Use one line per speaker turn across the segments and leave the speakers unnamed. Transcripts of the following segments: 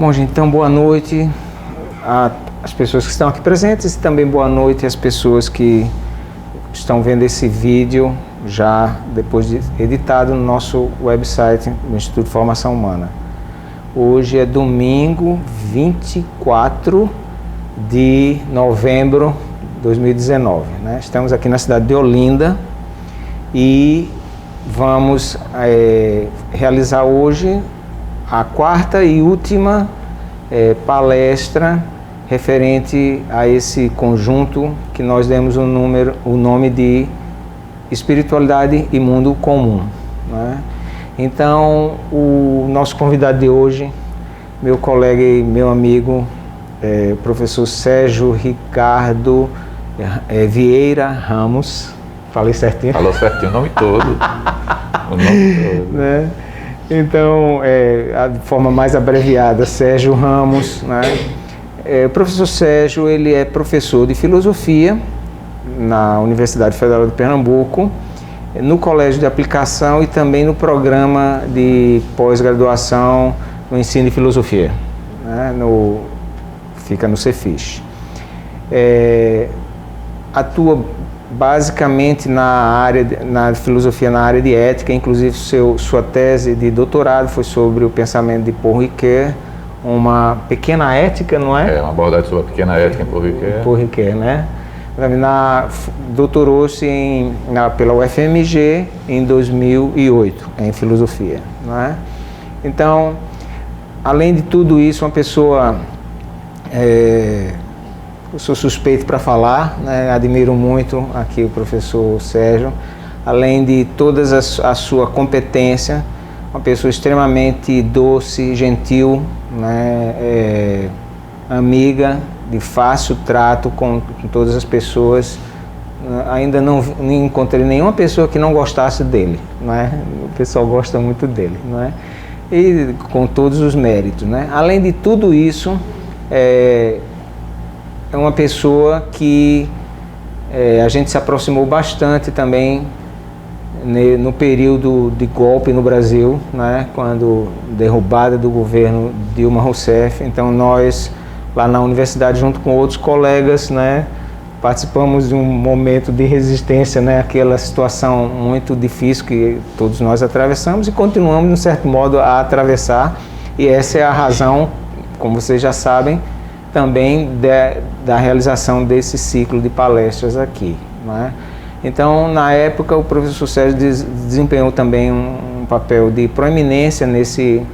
Bom, gente, então boa noite às pessoas que estão aqui presentes e também boa noite às pessoas que estão vendo esse vídeo já depois de editado no nosso website do Instituto de Formação Humana. Hoje é domingo 24 de novembro de 2019, né? Estamos aqui na cidade de Olinda e vamos realizar hoje a quarta e última palestra referente a esse conjunto que nós demos o nome de Espiritualidade e Mundo Comum, né? Então, o nosso convidado de hoje, meu colega e meu amigo, professor Sérgio Ricardo Vieira Ramos. Falei certinho?
Falou certinho, o nome todo. O nome todo.
Né? Então, a forma mais abreviada, Sérgio Ramos, né? O professor Sérgio, ele é professor de filosofia na Universidade Federal de Pernambuco, no Colégio de Aplicação e também no programa de pós-graduação no ensino de filosofia, né? Fica no Cefis. Atua basicamente na filosofia, na área de ética, inclusive sua tese de doutorado foi sobre o pensamento de Paul Ricoeur, uma pequena ética, não é?
Uma abordagem sobre a pequena ética em Paul Ricoeur.
Paul Ricoeur, né? Doutorou-se pela UFMG em 2008 em filosofia, não é? Então, além de tudo isso, uma pessoa, eu sou suspeito para falar, né? Admiro muito aqui o professor Sérgio, além de toda a sua competência, uma pessoa extremamente doce, gentil, né? Amiga, de fácil trato com todas as pessoas. Ainda não encontrei nenhuma pessoa que não gostasse dele, não é? O pessoal gosta muito dele, não é? E com todos os méritos, né? Além de tudo isso, é uma pessoa que a gente se aproximou bastante também no período de golpe no Brasil, né? Quando derrubada do governo Dilma Rousseff. Então nós, lá na universidade, junto com outros colegas, né, participamos de um momento de resistência, né, aquela situação muito difícil que todos nós atravessamos e continuamos, de um certo modo, a atravessar. E essa é a razão, como vocês já sabem, também da realização desse ciclo de palestras aqui, né? Então, na época, o professor Sérgio desempenhou também um papel de proeminência nesse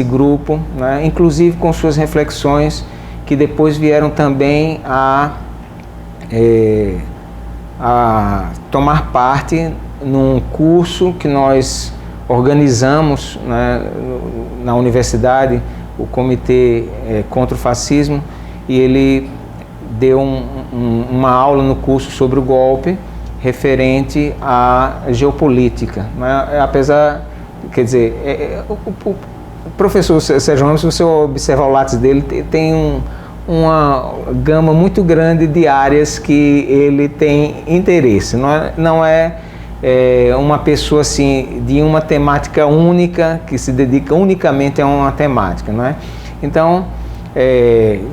grupo, né? Inclusive com suas reflexões que depois vieram também a tomar parte num curso que nós organizamos, né, na universidade, o Comitê contra o Fascismo, e ele deu uma aula no curso sobre o golpe referente à geopolítica, né? Apesar, quer dizer, o professor Sérgio Ramos, se você observar o lápis dele, tem uma gama muito grande de áreas que ele tem interesse. Não é uma pessoa assim de uma temática única, que se dedica unicamente a uma temática, não é? Então,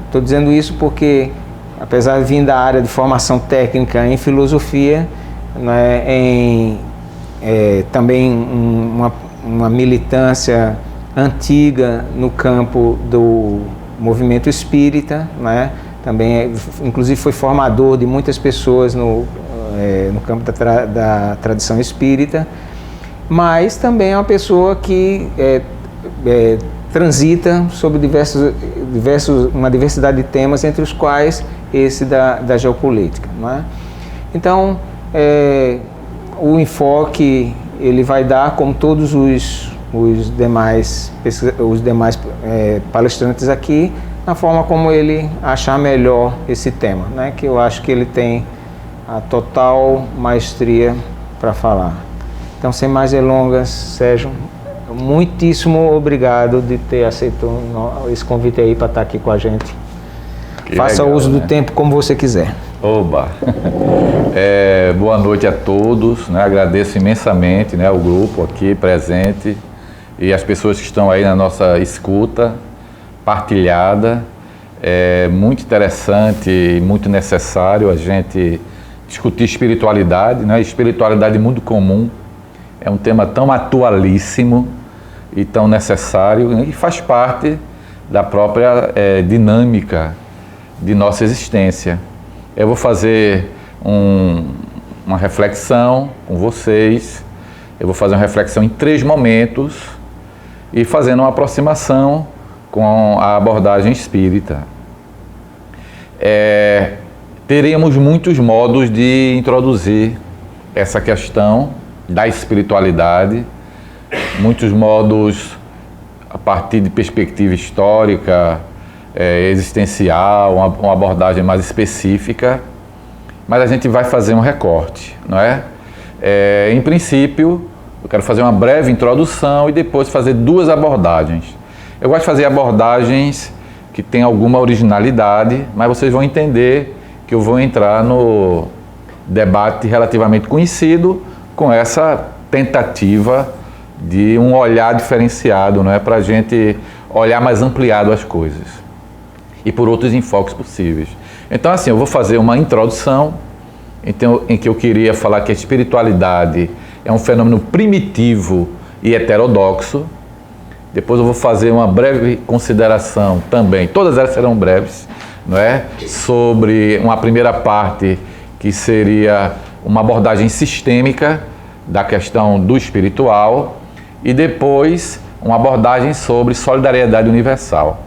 estou dizendo isso porque, apesar de vir da área de formação técnica em filosofia, né, também uma militância antiga no campo do movimento espírita, né? Também, inclusive, foi formador de muitas pessoas no campo da tradição espírita, mas também é uma pessoa que transita sobre uma diversidade de temas, entre os quais esse da geopolítica, não é? Então, o enfoque ele vai dar, como todos os demais palestrantes aqui, na forma como ele achar melhor esse tema, né? Que eu acho que ele tem a total maestria para falar. Então, sem mais delongas, Sérgio, muitíssimo obrigado de ter aceito esse convite aí para estar aqui com a gente.
Que
Faça
legal,
uso
né?
do tempo como você quiser.
Oba! Boa noite a todos, né? Agradeço imensamente, né, o grupo aqui presente e as pessoas que estão aí na nossa escuta, partilhada. É muito interessante e muito necessário a gente discutir espiritualidade, né? Espiritualidade mundo comum é um tema tão atualíssimo e tão necessário e faz parte da própria dinâmica de nossa existência. Eu vou fazer uma reflexão com vocês, eu vou fazer uma reflexão em 3 momentos e fazendo uma aproximação com a abordagem espírita. Teremos muitos modos de introduzir essa questão da espiritualidade, muitos modos a partir de perspectiva histórica, existencial, uma abordagem mais específica, mas a gente vai fazer um recorte, não é? Em princípio, eu quero fazer uma breve introdução e depois fazer 2 abordagens. Eu gosto de fazer abordagens que têm alguma originalidade, mas vocês vão entender que eu vou entrar no debate relativamente conhecido com essa tentativa de um olhar diferenciado, não é? Para a gente olhar mais ampliado as coisas e por outros enfoques possíveis. Então, assim, eu vou fazer uma introdução em que eu queria falar que a espiritualidade é um fenômeno primitivo e heterodoxo. Depois eu vou fazer uma breve consideração também, todas elas serão breves, não é? Sobre uma primeira parte que seria uma abordagem sistêmica da questão do espiritual e depois uma abordagem sobre solidariedade universal,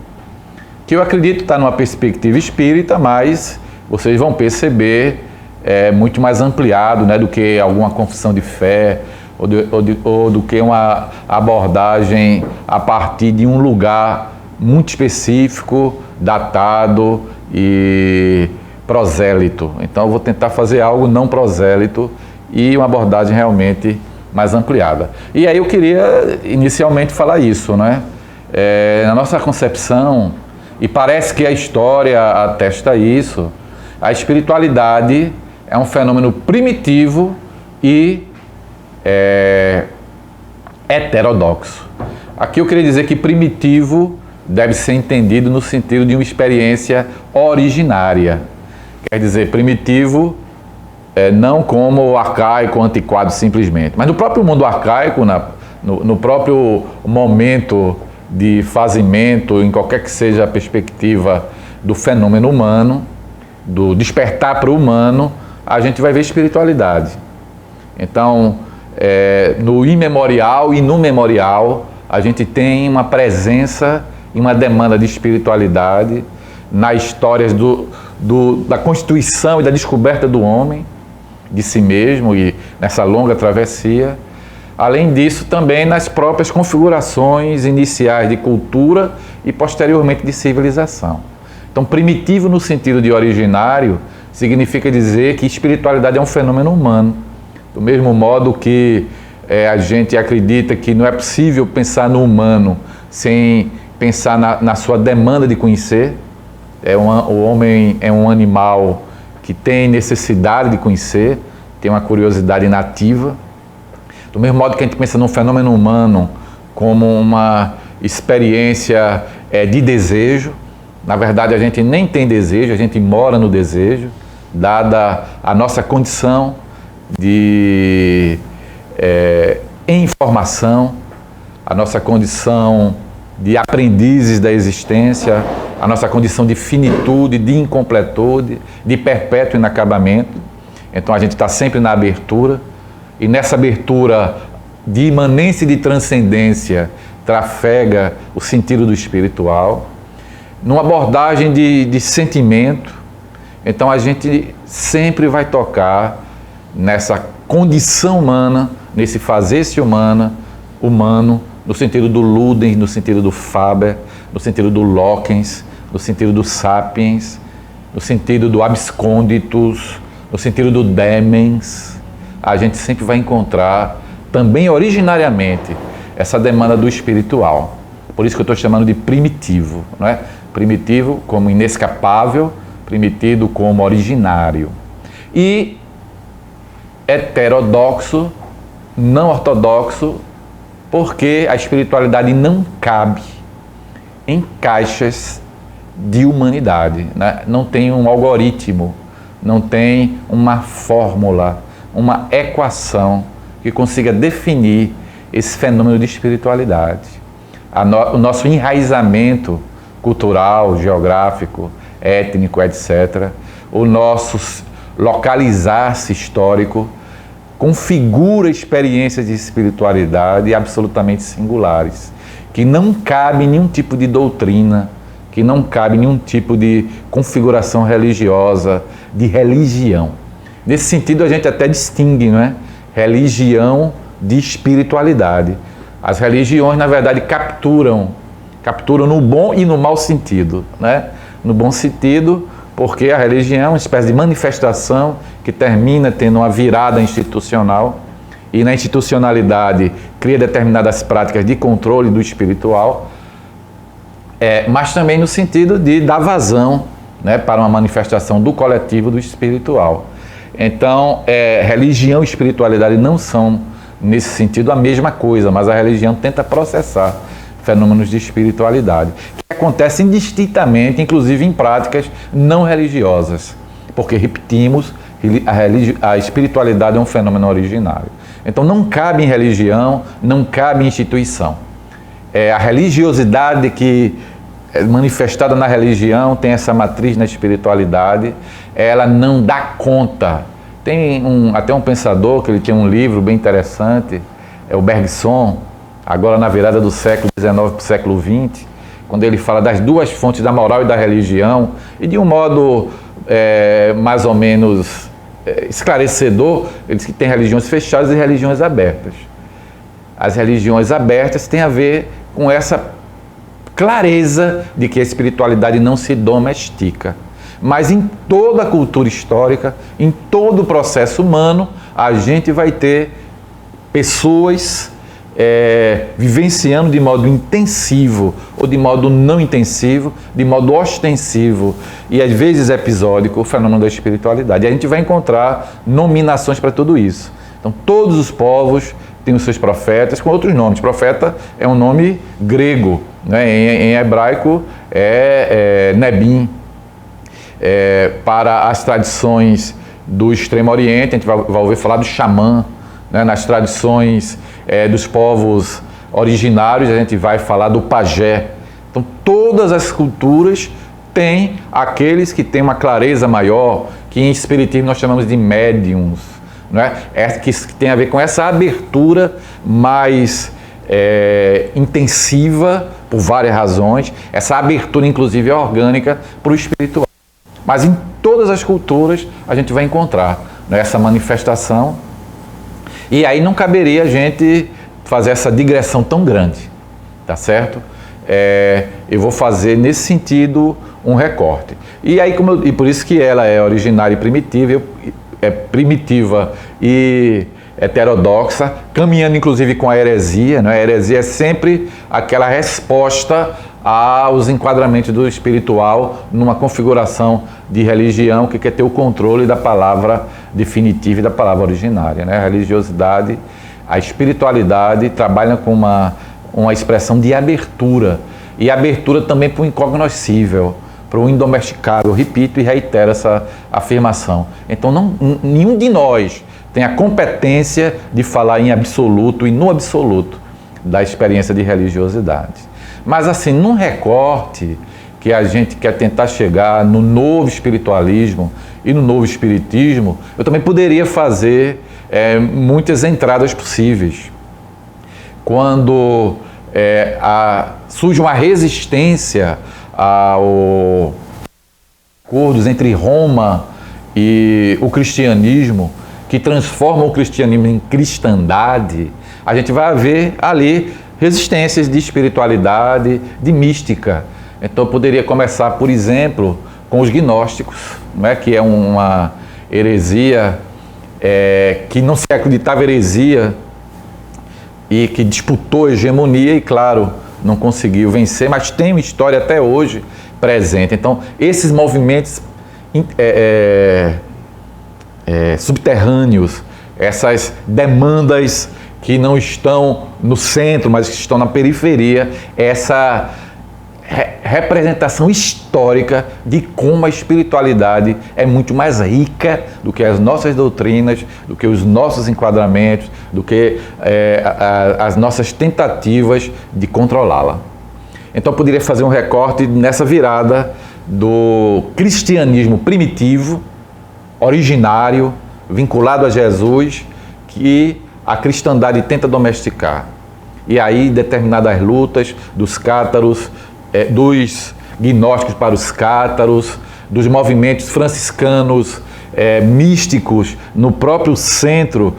que eu acredito estar numa perspectiva espírita, mas vocês vão perceber muito mais ampliado, né, do que alguma confissão de fé ou do que uma abordagem a partir de um lugar muito específico, datado e prosélito. Então eu vou tentar fazer algo não prosélito e uma abordagem realmente mais ampliada. E aí eu queria inicialmente falar isso, né? Na nossa concepção, e parece que a história atesta isso, a espiritualidade é um fenômeno primitivo e heterodoxo. Aqui eu queria dizer que primitivo deve ser entendido no sentido de uma experiência originária. Quer dizer, primitivo não como arcaico, antiquado simplesmente, mas no próprio mundo arcaico, no próprio momento de fazimento, em qualquer que seja a perspectiva do fenômeno humano, do despertar para o humano, a gente vai ver espiritualidade. Então, no imemorial e no memorial, a gente tem uma presença e uma demanda de espiritualidade nas histórias da constituição e da descoberta do homem, de si mesmo e nessa longa travessia. Além disso, também nas próprias configurações iniciais de cultura e posteriormente de civilização. Então, primitivo no sentido de originário significa dizer que espiritualidade é um fenômeno humano. Do mesmo modo que a gente acredita que não é possível pensar no humano sem pensar na sua demanda de conhecer. O homem é um animal que tem necessidade de conhecer, tem uma curiosidade nativa. Do mesmo modo que a gente pensa num fenômeno humano como uma experiência de desejo, na verdade a gente nem tem desejo, a gente mora no desejo, dada a nossa condição de informação, a nossa condição de aprendizes da existência, a nossa condição de finitude, de incompletude, de perpétuo inacabamento. Então a gente está sempre na abertura, e nessa abertura de imanência e de transcendência trafega o sentido do espiritual, numa abordagem de sentimento. Então a gente sempre vai tocar nessa condição humana, nesse fazer-se humano, no sentido do Ludens, no sentido do Faber, no sentido do Locke, no sentido do Sapiens, no sentido do Absconditus, no sentido do Demens. A gente sempre vai encontrar, também originariamente, essa demanda do espiritual. Por isso que eu estou chamando de primitivo, não é? Primitivo como inescapável, primitivo como originário. E heterodoxo, não ortodoxo, porque a espiritualidade não cabe em caixas de humanidade, né? Não tem um algoritmo, não tem uma fórmula, uma equação que consiga definir esse fenômeno de espiritualidade. O nosso enraizamento cultural, geográfico, étnico, etc., o nosso localizar-se histórico configura experiências de espiritualidade absolutamente singulares, que não cabe nenhum tipo de doutrina, que não cabe nenhum tipo de configuração religiosa, de religião. Nesse sentido, a gente até distingue, não é? Religião de espiritualidade. As religiões, na verdade, capturam no bom e no mau sentido, né? No bom sentido, porque a religião é uma espécie de manifestação que termina tendo uma virada institucional e na institucionalidade cria determinadas práticas de controle do espiritual, mas também no sentido de dar vazão, né, para uma manifestação do coletivo do espiritual. Então, religião e espiritualidade não são, nesse sentido, a mesma coisa, mas a religião tenta processar fenômenos de espiritualidade, que acontecem indistintamente, inclusive em práticas não religiosas, porque, repetimos, a espiritualidade é um fenômeno originário. Então, não cabe em religião, não cabe em instituição. A religiosidade que é manifestada na religião tem essa matriz na espiritualidade, ela não dá conta. Tem até um pensador que ele tinha um livro bem interessante, é o Bergson, agora na virada do século XIX para o século XX, quando ele fala das duas fontes da moral e da religião, e de um modo mais ou menos esclarecedor, ele diz que tem religiões fechadas e religiões abertas. As religiões abertas têm a ver com essa clareza de que a espiritualidade não se domestica. Mas em toda a cultura histórica, em todo o processo humano, a gente vai ter pessoas vivenciando de modo intensivo ou de modo não intensivo, de modo ostensivo e às vezes episódico o fenômeno da espiritualidade. E a gente vai encontrar nominações para tudo isso. Então todos os povos têm os seus profetas com outros nomes. Profeta é um nome grego, né? Em hebraico é Nebim. Para as tradições do Extremo Oriente, a gente vai ouvir falar do xamã, né? Nas tradições dos povos originários, a gente vai falar do pajé. Então, todas as culturas têm aqueles que têm uma clareza maior, que em espiritismo nós chamamos de médiums, não é? Que tem a ver com essa abertura mais intensiva, por várias razões, essa abertura, inclusive, orgânica para o espiritual. Mas em todas as culturas a gente vai encontrar, né, essa manifestação. E aí não caberia a gente fazer essa digressão tão grande, tá certo? Eu vou fazer nesse sentido um recorte. E aí, e por isso que ela é originária e primitiva, primitiva e heterodoxa, caminhando inclusive com a heresia, né? A heresia é sempre aquela resposta aos enquadramentos do espiritual numa configuração de religião que quer ter o controle da palavra definitiva e da palavra originária, né? A religiosidade, a espiritualidade trabalham com uma expressão de abertura, e abertura também para o incognoscível, para o indomesticável. Eu repito e reitero essa afirmação. Então nenhum de nós tem a competência de falar em absoluto e no absoluto da experiência de religiosidade. Mas assim, num recorte que a gente quer tentar chegar no novo espiritualismo e no novo espiritismo, eu também poderia fazer muitas entradas possíveis. Quando surge uma resistência ao acordos entre Roma e o cristianismo, que transforma o cristianismo em cristandade, a gente vai ver ali resistências de espiritualidade, de mística. Então, eu poderia começar, por exemplo, com os gnósticos, não é? Que é uma heresia que não se acreditava heresia e que disputou a hegemonia e, claro, não conseguiu vencer, mas tem uma história até hoje presente. Então, esses movimentos subterrâneos, essas demandas que não estão no centro, mas que estão na periferia, essa representação histórica de como a espiritualidade é muito mais rica do que as nossas doutrinas, do que os nossos enquadramentos, do que as nossas tentativas de controlá-la. Então eu poderia fazer um recorte nessa virada do cristianismo primitivo, originário, vinculado a Jesus, que a cristandade tenta domesticar. E aí determinadas lutas dos cátaros, dos gnósticos para os cátaros, dos movimentos franciscanos místicos no próprio centro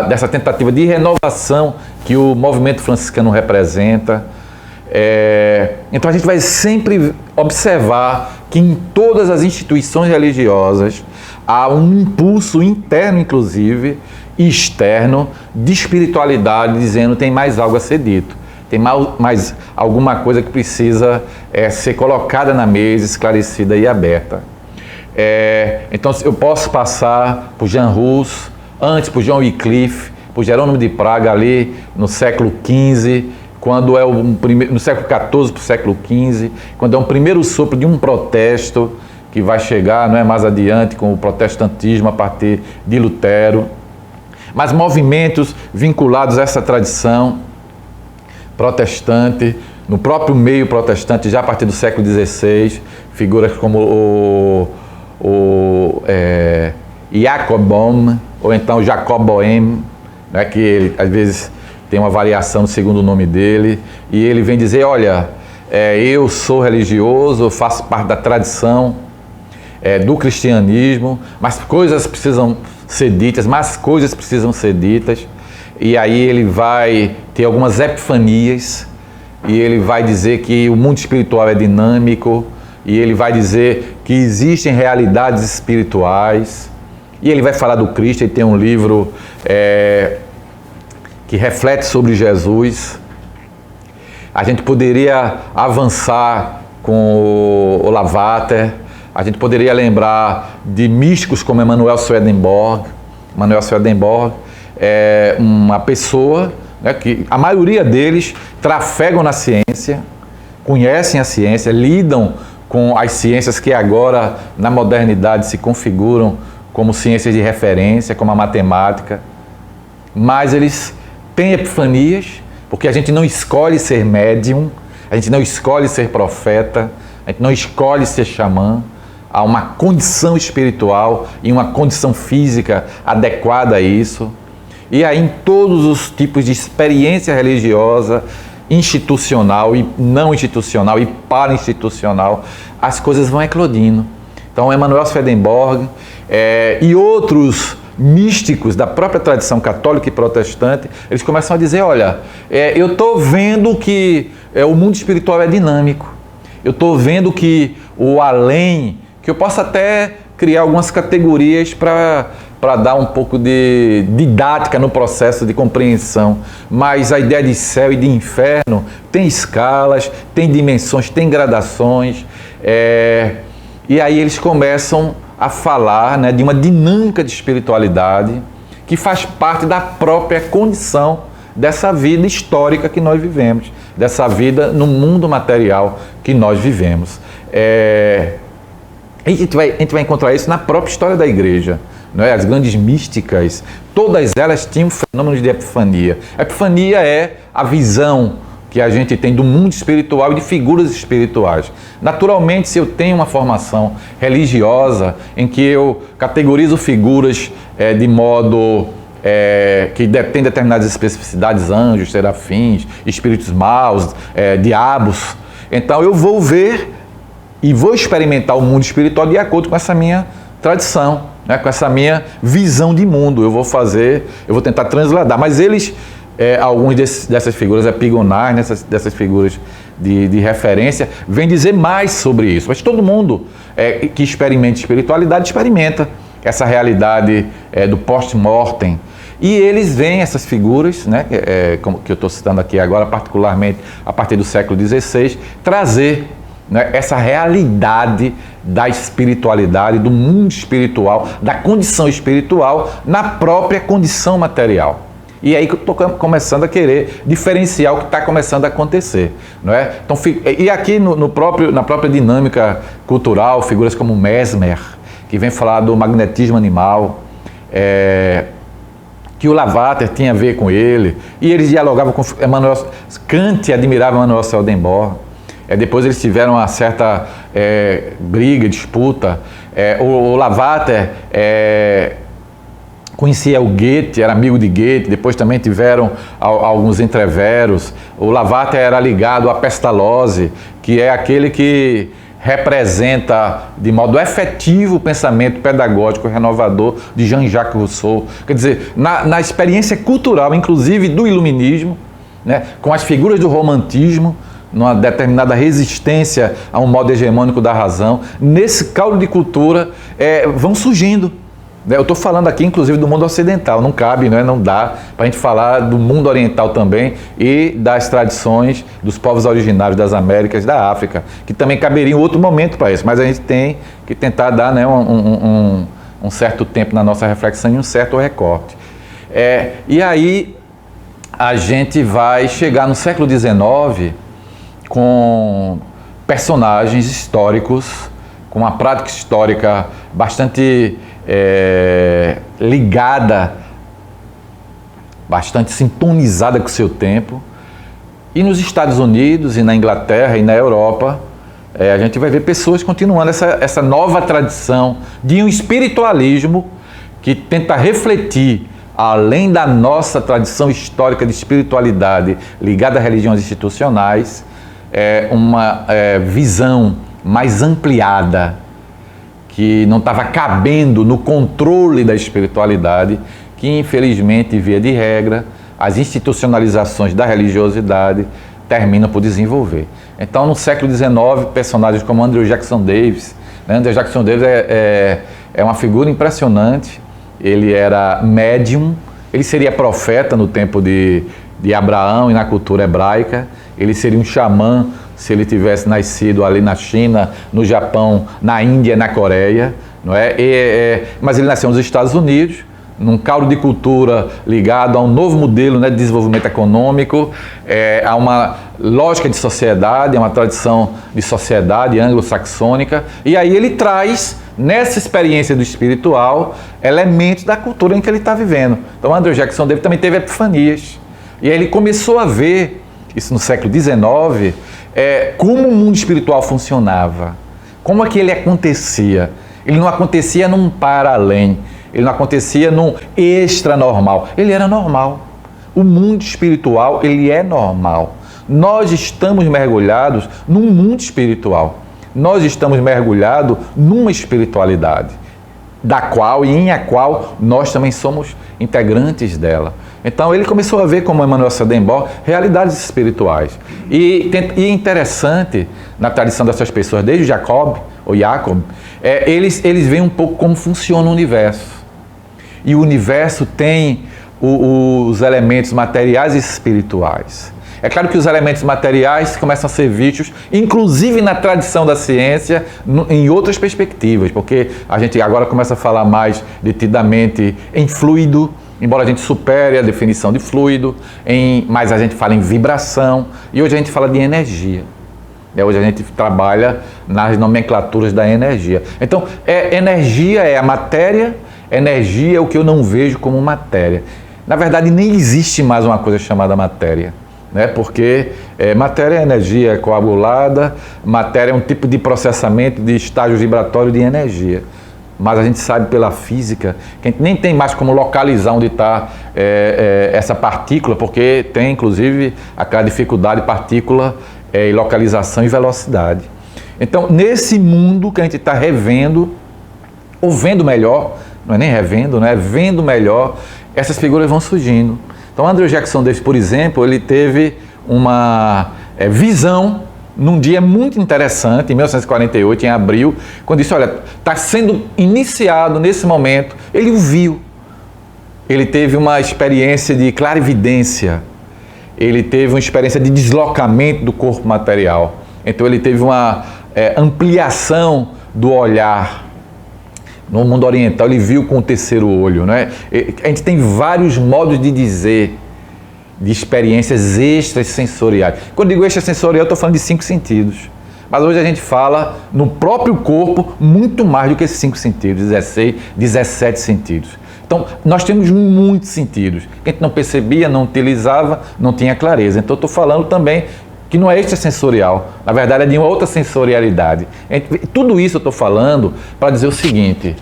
dessa tentativa de renovação que o movimento franciscano representa. Então a gente vai sempre observar que em todas as instituições religiosas há um impulso interno, inclusive, e externo, de espiritualidade, dizendo tem mais algo a ser dito, tem mais alguma coisa que precisa ser colocada na mesa, esclarecida e aberta. Então eu posso passar por Jean Hus, antes por John Wycliffe, por Jerônimo de Praga ali no século XV, quando no século XIV para o século XV, quando é um primeiro sopro de um protesto que vai chegar, não é, mais adiante com o protestantismo a partir de Lutero, mas movimentos vinculados a essa tradição protestante, no próprio meio protestante, já a partir do século XVI, figuras como Jacob Boehme, ou então Jacob Boehme, né, que ele, às vezes tem uma variação no segundo nome dele, e ele vem dizer, olha, eu sou religioso, eu faço parte da tradição do cristianismo, mas coisas precisam ser ditas, mais coisas precisam ser ditas, e aí ele vai ter algumas epifanias, e ele vai dizer que o mundo espiritual é dinâmico, e ele vai dizer que existem realidades espirituais, e ele vai falar do Cristo. Ele tem um livro que reflete sobre Jesus. A gente poderia avançar com o Lavater, a gente poderia lembrar de místicos como Emanuel Swedenborg. Emanuel Swedenborg é uma pessoa, né, que a maioria deles trafegam na ciência, conhecem a ciência, lidam com as ciências que agora na modernidade se configuram como ciências de referência, como a matemática, mas eles têm epifanias, porque a gente não escolhe ser médium, a gente não escolhe ser profeta, a gente não escolhe ser xamã. Há uma condição espiritual e uma condição física adequada a isso. E aí, em todos os tipos de experiência religiosa, institucional e não institucional e para-institucional, as coisas vão eclodindo. Então, Emanuel Swedenborg e outros místicos da própria tradição católica e protestante, eles começam a dizer, olha, eu estou vendo que o mundo espiritual é dinâmico, eu estou vendo que o além, que eu posso até criar algumas categorias para dar um pouco de didática no processo de compreensão, mas a ideia de céu e de inferno tem escalas, tem dimensões, tem gradações, e aí eles começam a falar, né, de uma dinâmica de espiritualidade que faz parte da própria condição dessa vida histórica que nós vivemos, dessa vida no mundo material que nós vivemos. A gente vai encontrar isso na própria história da igreja, não é? As grandes místicas, todas elas tinham fenômenos de epifania. A epifania é a visão que a gente tem do mundo espiritual e de figuras espirituais. Naturalmente, se eu tenho uma formação religiosa em que eu categorizo figuras de modo que tem determinadas especificidades, anjos, serafins, espíritos maus, diabos, então eu vou ver e vou experimentar o mundo espiritual de acordo com essa minha tradição, né? Com essa minha visão de mundo. Eu vou tentar transladar. Mas eles, alguns dessas figuras epigonais, dessas figuras de referência, vêm dizer mais sobre isso. Mas todo mundo que experimenta espiritualidade, experimenta essa realidade do post-mortem. E eles veem essas figuras, né, como que eu estou citando aqui agora, particularmente a partir do século XVI, trazer, né, essa realidade da espiritualidade, do mundo espiritual, da condição espiritual na própria condição material. E aí que eu estou começando a querer diferenciar o que está começando a acontecer, não é? Então, e aqui na própria dinâmica cultural, figuras como Mesmer, que vem falar do magnetismo animal, que o Lavater tinha a ver com ele, e eles dialogavam com Emmanuel Kant, admirava Emmanuel Swedenborg. Depois eles tiveram uma certa briga, disputa. O Lavater conhecia o Goethe, era amigo de Goethe, depois também tiveram alguns entreveros. O Lavater era ligado à Pestalozzi, que é aquele que representa de modo efetivo o pensamento pedagógico renovador de Jean-Jacques Rousseau. Quer dizer, na experiência cultural, inclusive do iluminismo, né, com as figuras do romantismo, numa determinada resistência a um modo hegemônico da razão, nesse caldo de cultura vão surgindo. Eu estou falando aqui, inclusive, do mundo ocidental, não cabe, não dá para a gente falar do mundo oriental também e das tradições dos povos originários das Américas, da África, que também caberia em outro momento para isso, mas a gente tem que tentar dar, né, um certo tempo na nossa reflexão e um certo recorte. E aí a gente vai chegar no século XIX com personagens históricos, com uma prática histórica bastante ligada, bastante sintonizada com o seu tempo. E nos Estados Unidos e na Inglaterra e na Europa, a gente vai ver pessoas continuando essa nova tradição de um espiritualismo que tenta refletir, além da nossa tradição histórica de espiritualidade ligada a religiões institucionais, uma visão mais ampliada, que não estava cabendo no controle da espiritualidade, que infelizmente, via de regra, as institucionalizações da religiosidade terminam por desenvolver. Então, no século XIX, personagens como Andrew Jackson Davis, né? Andrew Jackson Davis é uma figura impressionante. Ele era médium, ele seria profeta no tempo de Abraão e na cultura hebraica, ele seria um xamã se ele tivesse nascido ali na China, no Japão, na Índia, na Coreia, não é? Mas ele nasceu nos Estados Unidos, num caldo de cultura ligado a um novo modelo, né, de desenvolvimento econômico, a uma lógica de sociedade, a uma tradição de sociedade anglo-saxônica, e aí ele traz, nessa experiência do espiritual, elementos da cultura em que ele está vivendo. Então, Andrew Jackson Davis também teve epifanias, e aí ele começou a ver, isso no século XIX, como o mundo espiritual funcionava, como aquele acontecia. Ele não acontecia num para-além, ele não acontecia num extra-normal, ele era normal. O mundo espiritual, ele é normal. Nós estamos mergulhados num mundo espiritual, nós estamos mergulhados numa espiritualidade, da qual e em a qual nós também somos integrantes dela. Então ele começou a ver, como Emmanuel Swedenborg, realidades espirituais. E é interessante, na tradição dessas pessoas, desde Jacob, eles veem um pouco como funciona o universo. E o universo tem os elementos materiais e espirituais. É claro que os elementos materiais começam a ser vistos, inclusive na tradição da ciência, em outras perspectivas, porque a gente agora começa a falar mais detidamente em fluido, embora a gente supere a definição de fluido, mas a gente fala em vibração, e hoje a gente fala de energia. Hoje a gente trabalha nas nomenclaturas da energia. Então, energia é a matéria, energia é o que eu não vejo como matéria. Na verdade, nem existe mais uma coisa chamada matéria, né? Porque matéria é energia coagulada, matéria é um tipo de processamento de estágio vibratório de energia. Mas a gente sabe pela física que a gente nem tem mais como localizar onde está essa partícula, porque tem inclusive aquela dificuldade de partícula e localização e velocidade. Então, nesse mundo que a gente está revendo, ou vendo melhor, não é nem revendo, né? Vendo melhor, essas figuras vão surgindo. Então, Andrew Jackson Davis, por exemplo, ele teve uma visão num dia muito interessante, em 1948, em abril, quando disse, olha, está sendo iniciado nesse momento. Ele o viu, ele teve uma experiência de clarividência, ele teve uma experiência de deslocamento do corpo material. Então ele teve uma ampliação do olhar. No mundo oriental, ele viu com o terceiro olho, né? A gente tem vários modos de dizer de experiências extrasensoriais. Quando eu digo extrasensorial, eu estou falando de 5 sentidos. Mas hoje a gente fala no próprio corpo muito mais do que esses 5 sentidos, 16, 17 sentidos. Então, nós temos muitos sentidos que a gente não percebia, não utilizava, não tinha clareza. Então, eu estou falando também que não é extrasensorial, na verdade é de uma outra sensorialidade. Tudo isso eu estou falando para dizer o seguinte,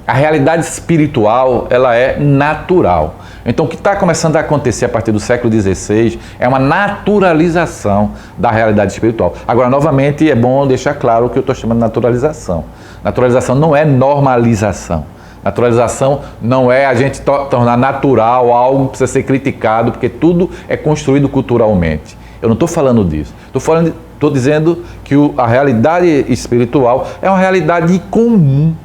a realidade espiritual, ela é natural. Então, o que está começando a acontecer a partir do século XVI é uma naturalização da realidade espiritual. Agora, novamente, é bom deixar claro o que eu estou chamando de naturalização. Naturalização não é normalização. Naturalização não é a gente tornar natural algo que precisa ser criticado, porque tudo é construído culturalmente. Eu não estou falando disso. Estou dizendo que a realidade espiritual é uma realidade comum.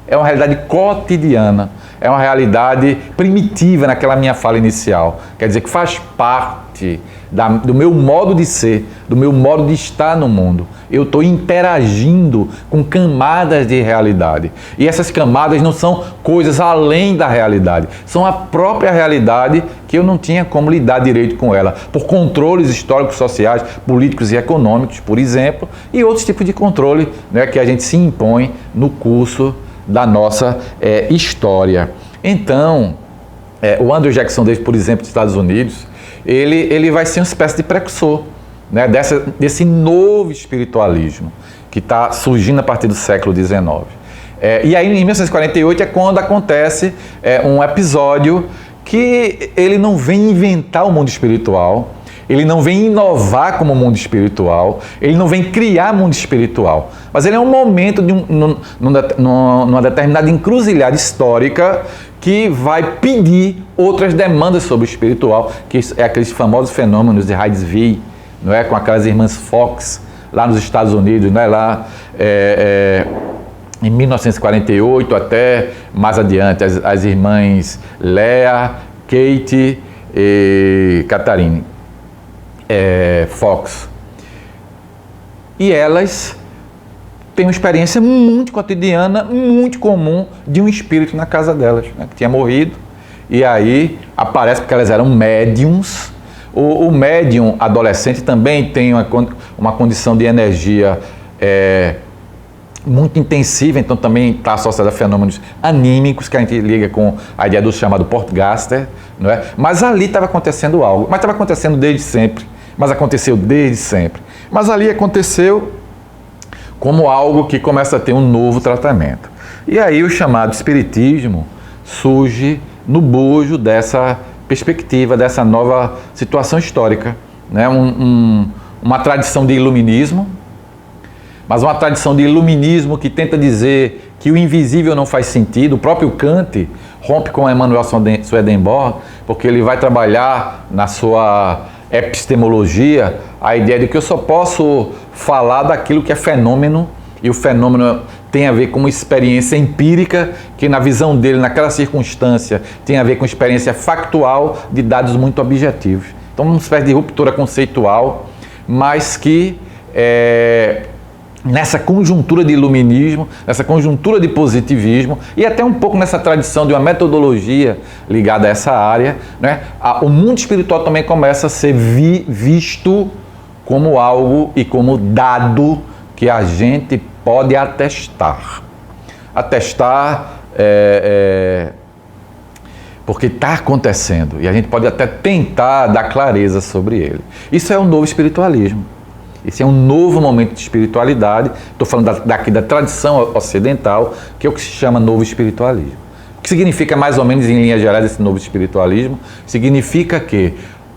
É uma realidade cotidiana, é uma realidade primitiva naquela minha fala inicial. Quer dizer, que faz parte do meu modo de ser, do meu modo de estar no mundo. Eu estou interagindo com camadas de realidade. E essas camadas não são coisas além da realidade, são a própria realidade que eu não tinha como lidar direito com ela, por controles históricos, sociais, políticos e econômicos, por exemplo, e outros tipos de controle, né, que a gente se impõe no curso da nossa história. Então, o Andrew Jackson Davis, por exemplo, dos Estados Unidos, ele vai ser uma espécie de precursor, né, desse novo espiritualismo que está surgindo a partir do século XIX. E aí, em 1948, é quando acontece um episódio que ele não vem inventar o mundo espiritual, ele não vem inovar como mundo espiritual, ele não vem criar mundo espiritual, mas ele é um momento de numa determinada encruzilhada histórica que vai pedir outras demandas sobre o espiritual, que é aqueles famosos fenômenos de Hydesville, não é, com aquelas irmãs Fox lá nos Estados Unidos, não é, lá em 1948 até mais adiante, as irmãs Leah, Kate e Catherine Fox. E elas têm uma experiência muito cotidiana, muito comum de um espírito na casa delas, né, que tinha morrido, e aí aparece porque elas eram médiums. O médium adolescente também tem uma condição de energia muito intensiva, então também está associado a fenômenos anímicos, que a gente liga com a ideia do chamado Portgaster, não é? Mas ali estava acontecendo algo, mas estava acontecendo desde sempre, mas aconteceu desde sempre. Mas ali aconteceu como algo que começa a ter um novo tratamento. E aí o chamado espiritismo surge no bojo dessa perspectiva, dessa nova situação histórica, né? Uma tradição de iluminismo, mas uma tradição de iluminismo que tenta dizer que o invisível não faz sentido. O próprio Kant rompe com Emanuel Swedenborg, porque ele vai trabalhar na sua epistemologia a ideia de que eu só posso falar daquilo que é fenômeno, e o fenômeno tem a ver com uma experiência empírica, que na visão dele, naquela circunstância, tem a ver com experiência factual de dados muito objetivos. Então, uma espécie de ruptura conceitual, mas que nessa conjuntura de iluminismo, nessa conjuntura de positivismo e até um pouco nessa tradição de uma metodologia ligada a essa área, né, o mundo espiritual também começa a ser visto como algo e como dado que a gente pode atestar. Atestar porque está acontecendo e a gente pode até tentar dar clareza sobre ele. Isso é um novo espiritualismo. Esse é um novo momento de espiritualidade. Estou falando daqui da tradição ocidental, que é o que se chama novo espiritualismo. O que significa, mais ou menos, em linhas gerais, esse novo espiritualismo? Significa que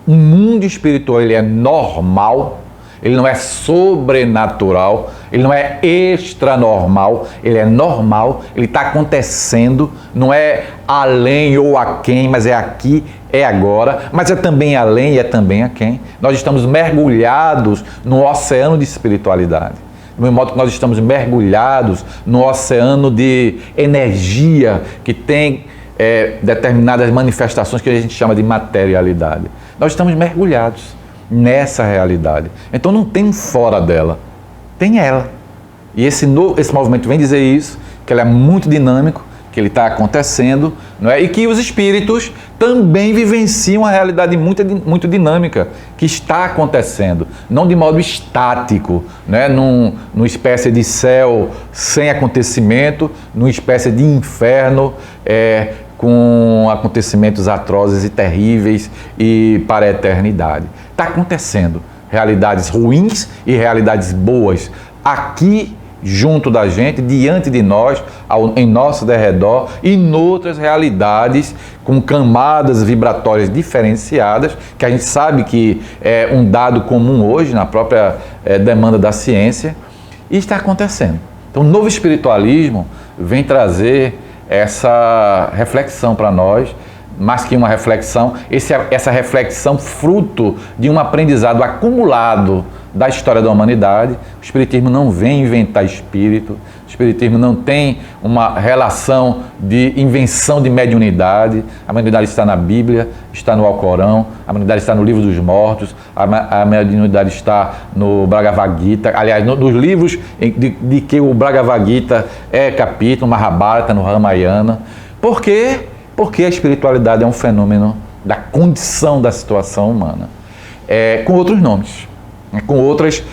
o mundo espiritual ele é normal, ele não é sobrenatural, ele não é extranormal, ele é normal, ele está acontecendo, não é além ou aquém, mas é aqui, é agora, mas é também além e é também aquém. Nós estamos mergulhados no oceano de espiritualidade, do mesmo modo que nós estamos mergulhados no oceano de energia que tem determinadas manifestações que a gente chama de materialidade. Nós estamos mergulhados nessa realidade. Então não tem fora dela, tem ela. E esse movimento vem dizer isso, que ele é muito dinâmico, que ele está acontecendo, não é? E que os espíritos também vivenciam a realidade muito dinâmica que está acontecendo, não de modo estático, né? Numa espécie de céu sem acontecimento, numa espécie de inferno com acontecimentos atrozes e terríveis e para a eternidade. Está acontecendo realidades ruins e realidades boas aqui junto da gente, diante de nós, em nosso derredor e noutras realidades com camadas vibratórias diferenciadas, que a gente sabe que é um dado comum hoje na própria demanda da ciência, e está acontecendo. Então, o novo espiritualismo vem trazer essa reflexão para nós, mais que uma reflexão, essa reflexão fruto de um aprendizado acumulado da história da humanidade. O Espiritismo não vem inventar espírito, o Espiritismo não tem uma relação de invenção de mediunidade. A mediunidade está na Bíblia, está no Alcorão, a mediunidade está no Livro dos Mortos, a mediunidade está no Bhagavad Gita, aliás, nos livros de que o Bhagavad Gita é capítulo, Mahabharata, no Ramayana. Por quê? Porque a espiritualidade é um fenômeno da condição da situação humana, com outros nomes, com outras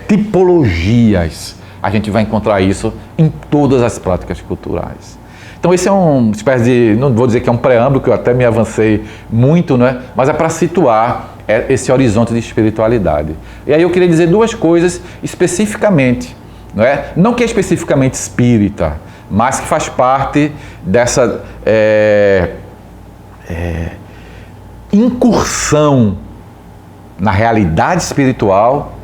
tipologias. A gente vai encontrar isso em todas as práticas culturais. Então esse é uma espécie de, não vou dizer que é um preâmbulo, que eu até me avancei muito, né? Mas é para situar esse horizonte de espiritualidade. E aí eu queria dizer duas coisas especificamente, não é? Não que é especificamente espírita, mas que faz parte dessa incursão na realidade espiritual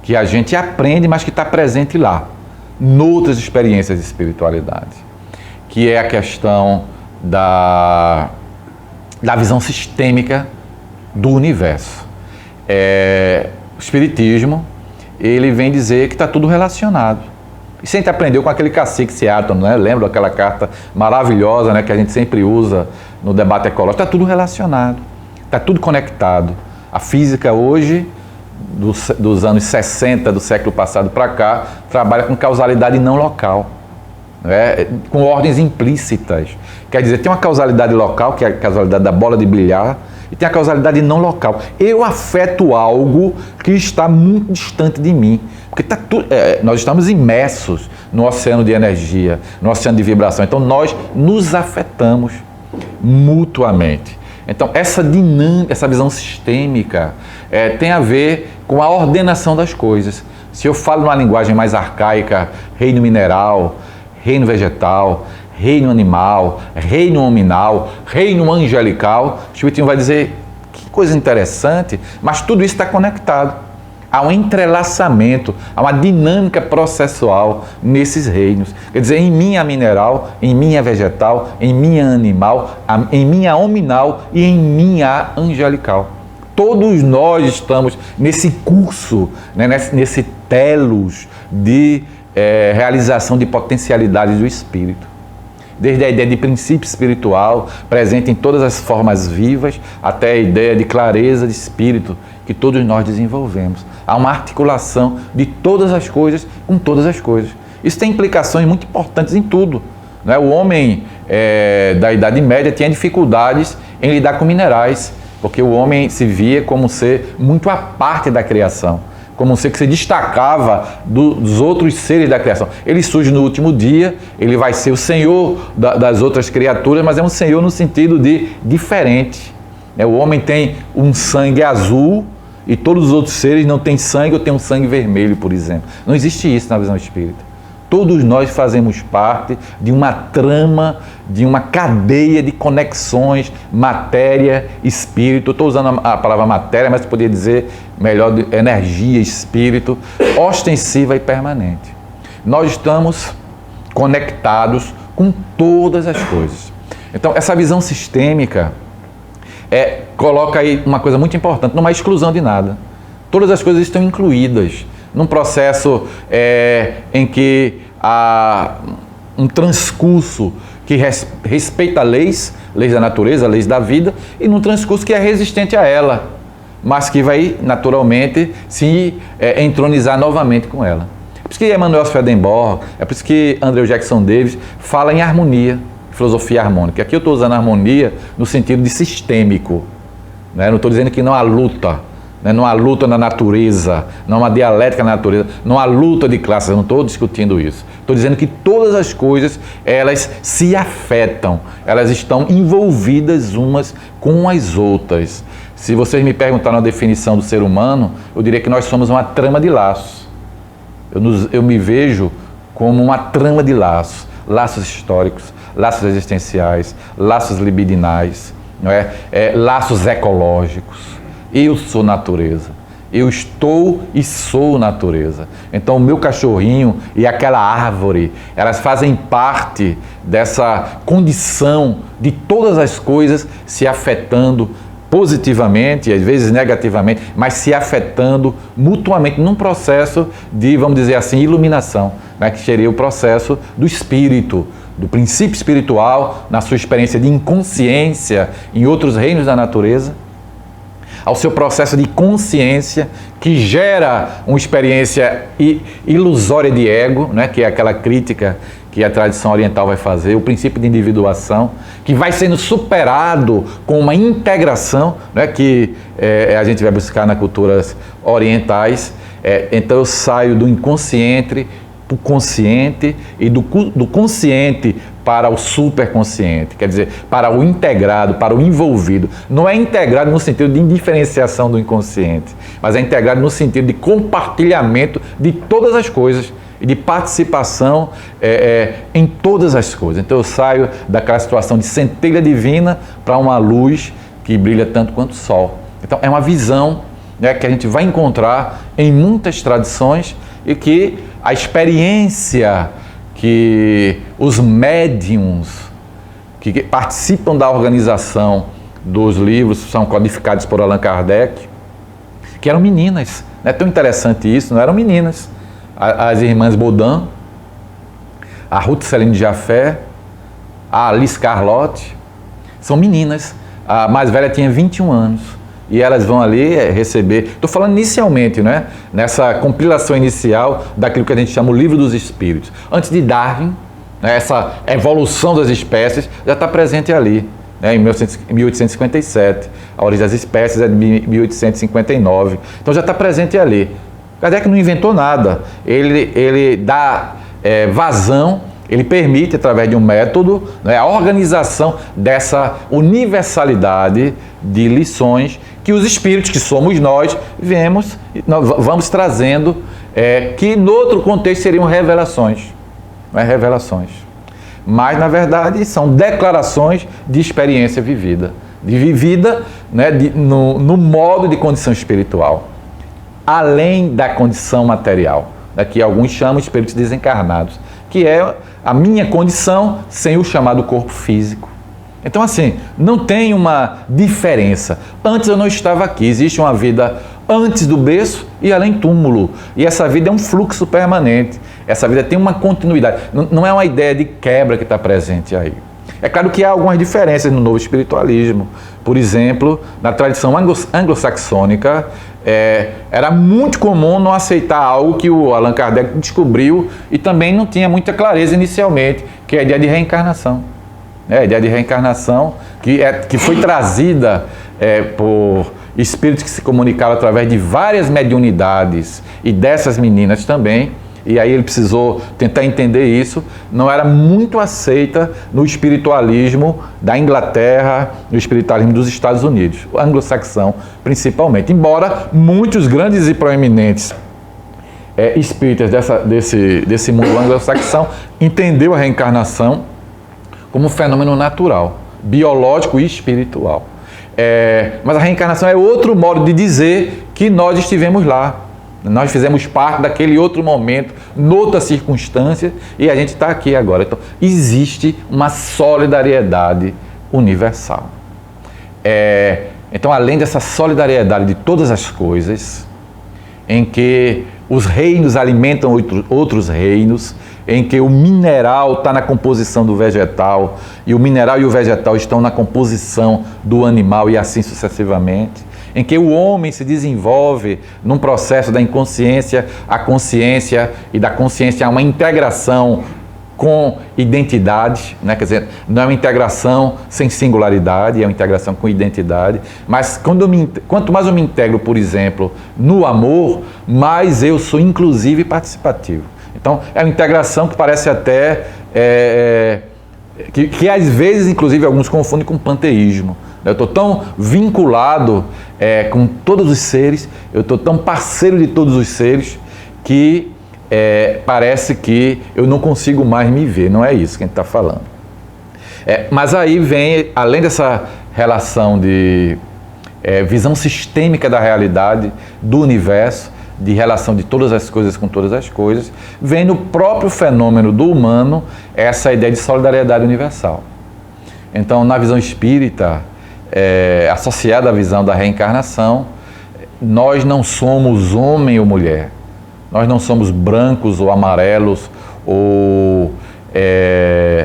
que a gente aprende, mas que está presente lá, noutras experiências de espiritualidade, que é a questão da visão sistêmica do universo. O Espiritismo, ele vem dizer que está tudo relacionado. Isso a gente aprendeu com aquele cacique Seattle, né? Lembra aquela carta maravilhosa, né, que a gente sempre usa no debate ecológico? Está tudo relacionado, está tudo conectado. A física hoje, dos anos 60 do século passado para cá, trabalha com causalidade não local, né? Com ordens implícitas. Quer dizer, tem uma causalidade local, que é a causalidade da bola de bilhar, e tem a causalidade não local. Eu afeto algo que está muito distante de mim. Porque nós estamos imersos no oceano de energia, no oceano de vibração. Então, nós nos afetamos mutuamente. Então, essa dinâmica, essa visão sistêmica tem a ver com a ordenação das coisas. Se eu falo numa linguagem mais arcaica, reino mineral, reino vegetal, reino animal, reino hominal, reino angelical, o Espiritismo vai dizer que coisa interessante, mas tudo isso está conectado. Há um entrelaçamento, há uma dinâmica processual nesses reinos. Quer dizer, em mim há mineral, em mim há vegetal, em mim há animal, em mim há hominal e em mim há angelical. Todos nós estamos nesse curso, né, nesse telos de realização de potencialidades do espírito. Desde a ideia de princípio espiritual, presente em todas as formas vivas, até a ideia de clareza de espírito que todos nós desenvolvemos. Há uma articulação de todas as coisas com todas as coisas. Isso tem implicações muito importantes em tudo, né? O homem da Idade Média tinha dificuldades em lidar com minerais, porque o homem se via como um ser muito à parte da criação, como um ser que se destacava dos outros seres da criação. Ele surge no último dia, ele vai ser o senhor das outras criaturas, mas é um senhor no sentido de diferente. O homem tem um sangue azul e todos os outros seres não têm sangue ou têm um sangue vermelho, por exemplo. Não existe isso na visão espírita. Todos nós fazemos parte de uma trama, de uma cadeia de conexões, matéria, espírito. Estou usando a palavra matéria, mas poderia dizer melhor energia, espírito, ostensiva e permanente. Nós estamos conectados com todas as coisas. Então, essa visão sistêmica coloca aí uma coisa muito importante, não há exclusão de nada. Todas as coisas estão incluídas num processo em que há um transcurso que respeita leis da natureza, leis da vida, e num transcurso que é resistente a ela, mas que vai naturalmente se entronizar novamente com ela. por isso que Emanuel Swedenborg, é por isso que Andrew Jackson Davis fala em harmonia, filosofia harmônica. Aqui eu estou usando harmonia no sentido de sistêmico, né? Não estou dizendo que não há luta, né? Não há luta na natureza, não há dialética na natureza, não há luta de classes, eu não estou discutindo isso. Estou dizendo que todas as coisas, elas se afetam, elas estão envolvidas umas com as outras. Se vocês me perguntaram a definição do ser humano, eu diria que nós somos uma trama de laços. Eu me vejo como uma trama de laços, laços históricos, laços existenciais, laços libidinais, não é? Laços ecológicos. Eu sou natureza. Eu estou e sou natureza. Então o meu cachorrinho e aquela árvore, elas fazem parte dessa condição de todas as coisas se afetando positivamente e às vezes negativamente, mas se afetando mutuamente num processo de, vamos dizer assim, iluminação, né? Que seria o processo do espírito, do princípio espiritual, na sua experiência de inconsciência em outros reinos da natureza, ao seu processo de consciência, que gera uma experiência ilusória de ego, né? Que é aquela crítica que a tradição oriental vai fazer, o princípio de individuação, que vai sendo superado com uma integração, né? Que a gente vai buscar nas culturas orientais. Então eu saio do inconsciente para o consciente e do consciente para o superconsciente, quer dizer, para o integrado, para o envolvido. Não é integrado no sentido de indiferenciação do inconsciente, mas é integrado no sentido de compartilhamento de todas as coisas e de participação em todas as coisas. Então eu saio daquela situação de centelha divina para uma luz que brilha tanto quanto o sol. Então é uma visão, né, que a gente vai encontrar em muitas tradições e que a experiência que os médiums que participam da organização dos livros são codificados por Allan Kardec, que eram meninas. Não é tão interessante isso, não eram meninas. As irmãs Baudin, a Ruth Céline Jaffé, a Alice Carlotte, são meninas. A mais velha tinha 21 anos. E elas vão ali receber, estou falando inicialmente, né? Nessa compilação inicial daquilo que a gente chama o Livro dos Espíritos. Antes de Darwin, né, essa evolução das espécies já está presente ali, né, em 1857. A origem das espécies é de 1859. Então já está presente ali. Kardec não inventou nada. Ele dá vazão, ele permite, através de um método, né, a organização dessa universalidade de lições que os espíritos, que somos nós vamos trazendo, que no outro contexto seriam revelações. Não é revelações. Mas, na verdade, são declarações de experiência vivida. Né, no modo de condição espiritual. Além da condição material, né, que alguns chamam de espíritos desencarnados, que é a minha condição sem o chamado corpo físico. Então, assim, não tem uma diferença. Antes eu não estava aqui, existe uma vida antes do berço e além túmulo. E essa vida é um fluxo permanente. Essa vida tem uma continuidade. Não é uma ideia de quebra que está presente aí. É claro que há algumas diferenças no novo espiritualismo. Por exemplo, na tradição anglo-saxônica, era muito comum não aceitar algo que o Allan Kardec descobriu e também não tinha muita clareza inicialmente, que é a ideia de reencarnação. A ideia de reencarnação que foi trazida por espíritos que se comunicavam através de várias mediunidades e dessas meninas também. E aí ele precisou tentar entender isso, não era muito aceita no espiritualismo da Inglaterra, no espiritualismo dos Estados Unidos, o anglo-saxão principalmente, embora muitos grandes e proeminentes espíritas desse mundo anglo-saxão entendeu a reencarnação como um fenômeno natural, biológico e espiritual. Mas a reencarnação é outro modo de dizer que nós estivemos lá. Nós fizemos parte daquele outro momento, noutra circunstância, e a gente está aqui agora. Então, existe uma solidariedade universal. Então, além dessa solidariedade de todas as coisas, em que os reinos alimentam outros reinos, em que o mineral está na composição do vegetal, e o mineral e o vegetal estão na composição do animal, e assim sucessivamente, em que o homem se desenvolve num processo da inconsciência à consciência e da consciência a uma integração com identidade, né? Quer dizer, não é uma integração sem singularidade, é uma integração com identidade, mas quanto mais eu me integro, por exemplo, no amor, mais eu sou inclusivo e participativo. Então, é uma integração que parece até, que às vezes, inclusive, alguns confundem com panteísmo. Eu estou tão vinculado com todos os seres, eu estou tão parceiro de todos os seres, que parece que eu não consigo mais me ver. Não é isso que a gente está falando. Mas aí vem, além dessa relação de visão sistêmica da realidade, do universo, de relação de todas as coisas com todas as coisas, vem no próprio fenômeno do humano essa ideia de solidariedade universal. Então, na visão espírita, associada à visão da reencarnação, nós não somos homem ou mulher. Nós não somos brancos ou amarelos ou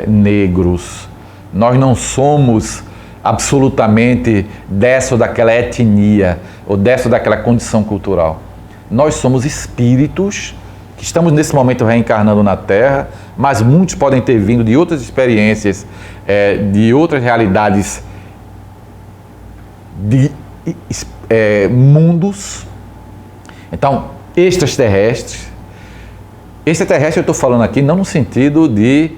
negros. Nós não somos absolutamente dessa ou daquela etnia ou dessa ou daquela condição cultural. Nós somos espíritos que estamos nesse momento reencarnando na Terra, mas muitos podem ter vindo de outras experiências, de outras realidades, de mundos. Então, extraterrestres eu estou falando aqui não no sentido de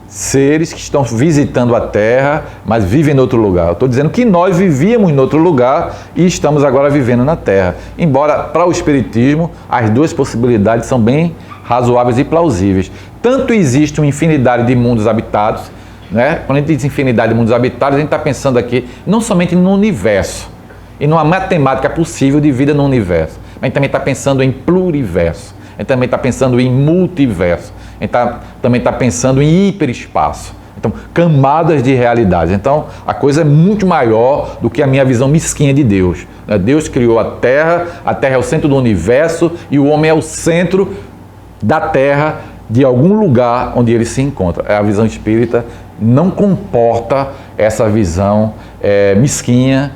seres que estão visitando a Terra, mas vivem em outro lugar. Eu estou dizendo que nós vivíamos em outro lugar e estamos agora vivendo na Terra. Embora, para o Espiritismo, as duas possibilidades são bem razoáveis e plausíveis. Tanto existe uma infinidade de mundos habitados, né? Quando a gente diz infinidade de mundos habitados, a gente está pensando aqui não somente no universo e numa matemática possível de vida no universo, mas a gente também está pensando em pluriverso, a gente também está pensando em multiverso, a gente também está pensando em hiperespaço. Então, camadas de realidade. Então, a coisa é muito maior do que a minha visão mesquinha de Deus. Deus criou a Terra é o centro do universo e o homem é o centro da Terra, de algum lugar onde ele se encontra. A visão espírita não comporta essa visão mesquinha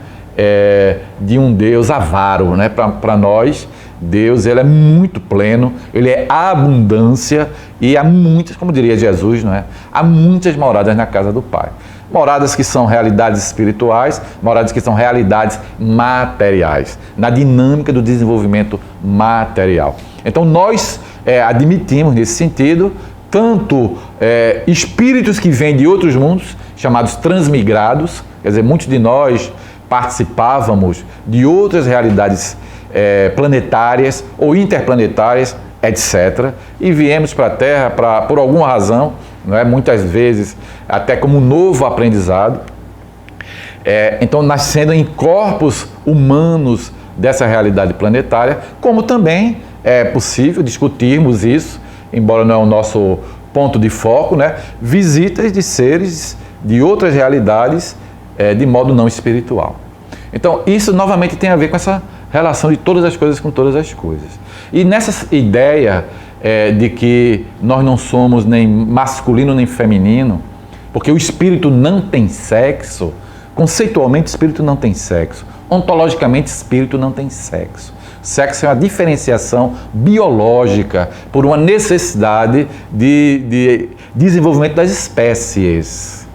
de um Deus avaro, né? Para nós, Deus, ele é muito pleno, ele é a abundância e há muitas, como diria Jesus, não é? Há muitas moradas na casa do Pai. Moradas que são realidades espirituais, moradas que são realidades materiais, na dinâmica do desenvolvimento material. Então nós admitimos nesse sentido tanto espíritos que vêm de outros mundos, chamados transmigrados, quer dizer, muitos de nós participávamos de outras realidades planetárias ou interplanetárias, etc. E viemos para a Terra por alguma razão, não é? Muitas vezes até como um novo aprendizado. Então, nascendo em corpos humanos dessa realidade planetária, como também é possível discutirmos isso, embora não é o nosso ponto de foco, né? Visitas de seres de outras realidades de modo não espiritual. Então, isso novamente tem a ver com essa relação de todas as coisas com todas as coisas. E nessa ideia de que nós não somos nem masculino nem feminino, porque o espírito não tem sexo, conceitualmente o espírito não tem sexo, ontologicamente o espírito não tem sexo. Sexo é uma diferenciação biológica por uma necessidade de desenvolvimento das espécies.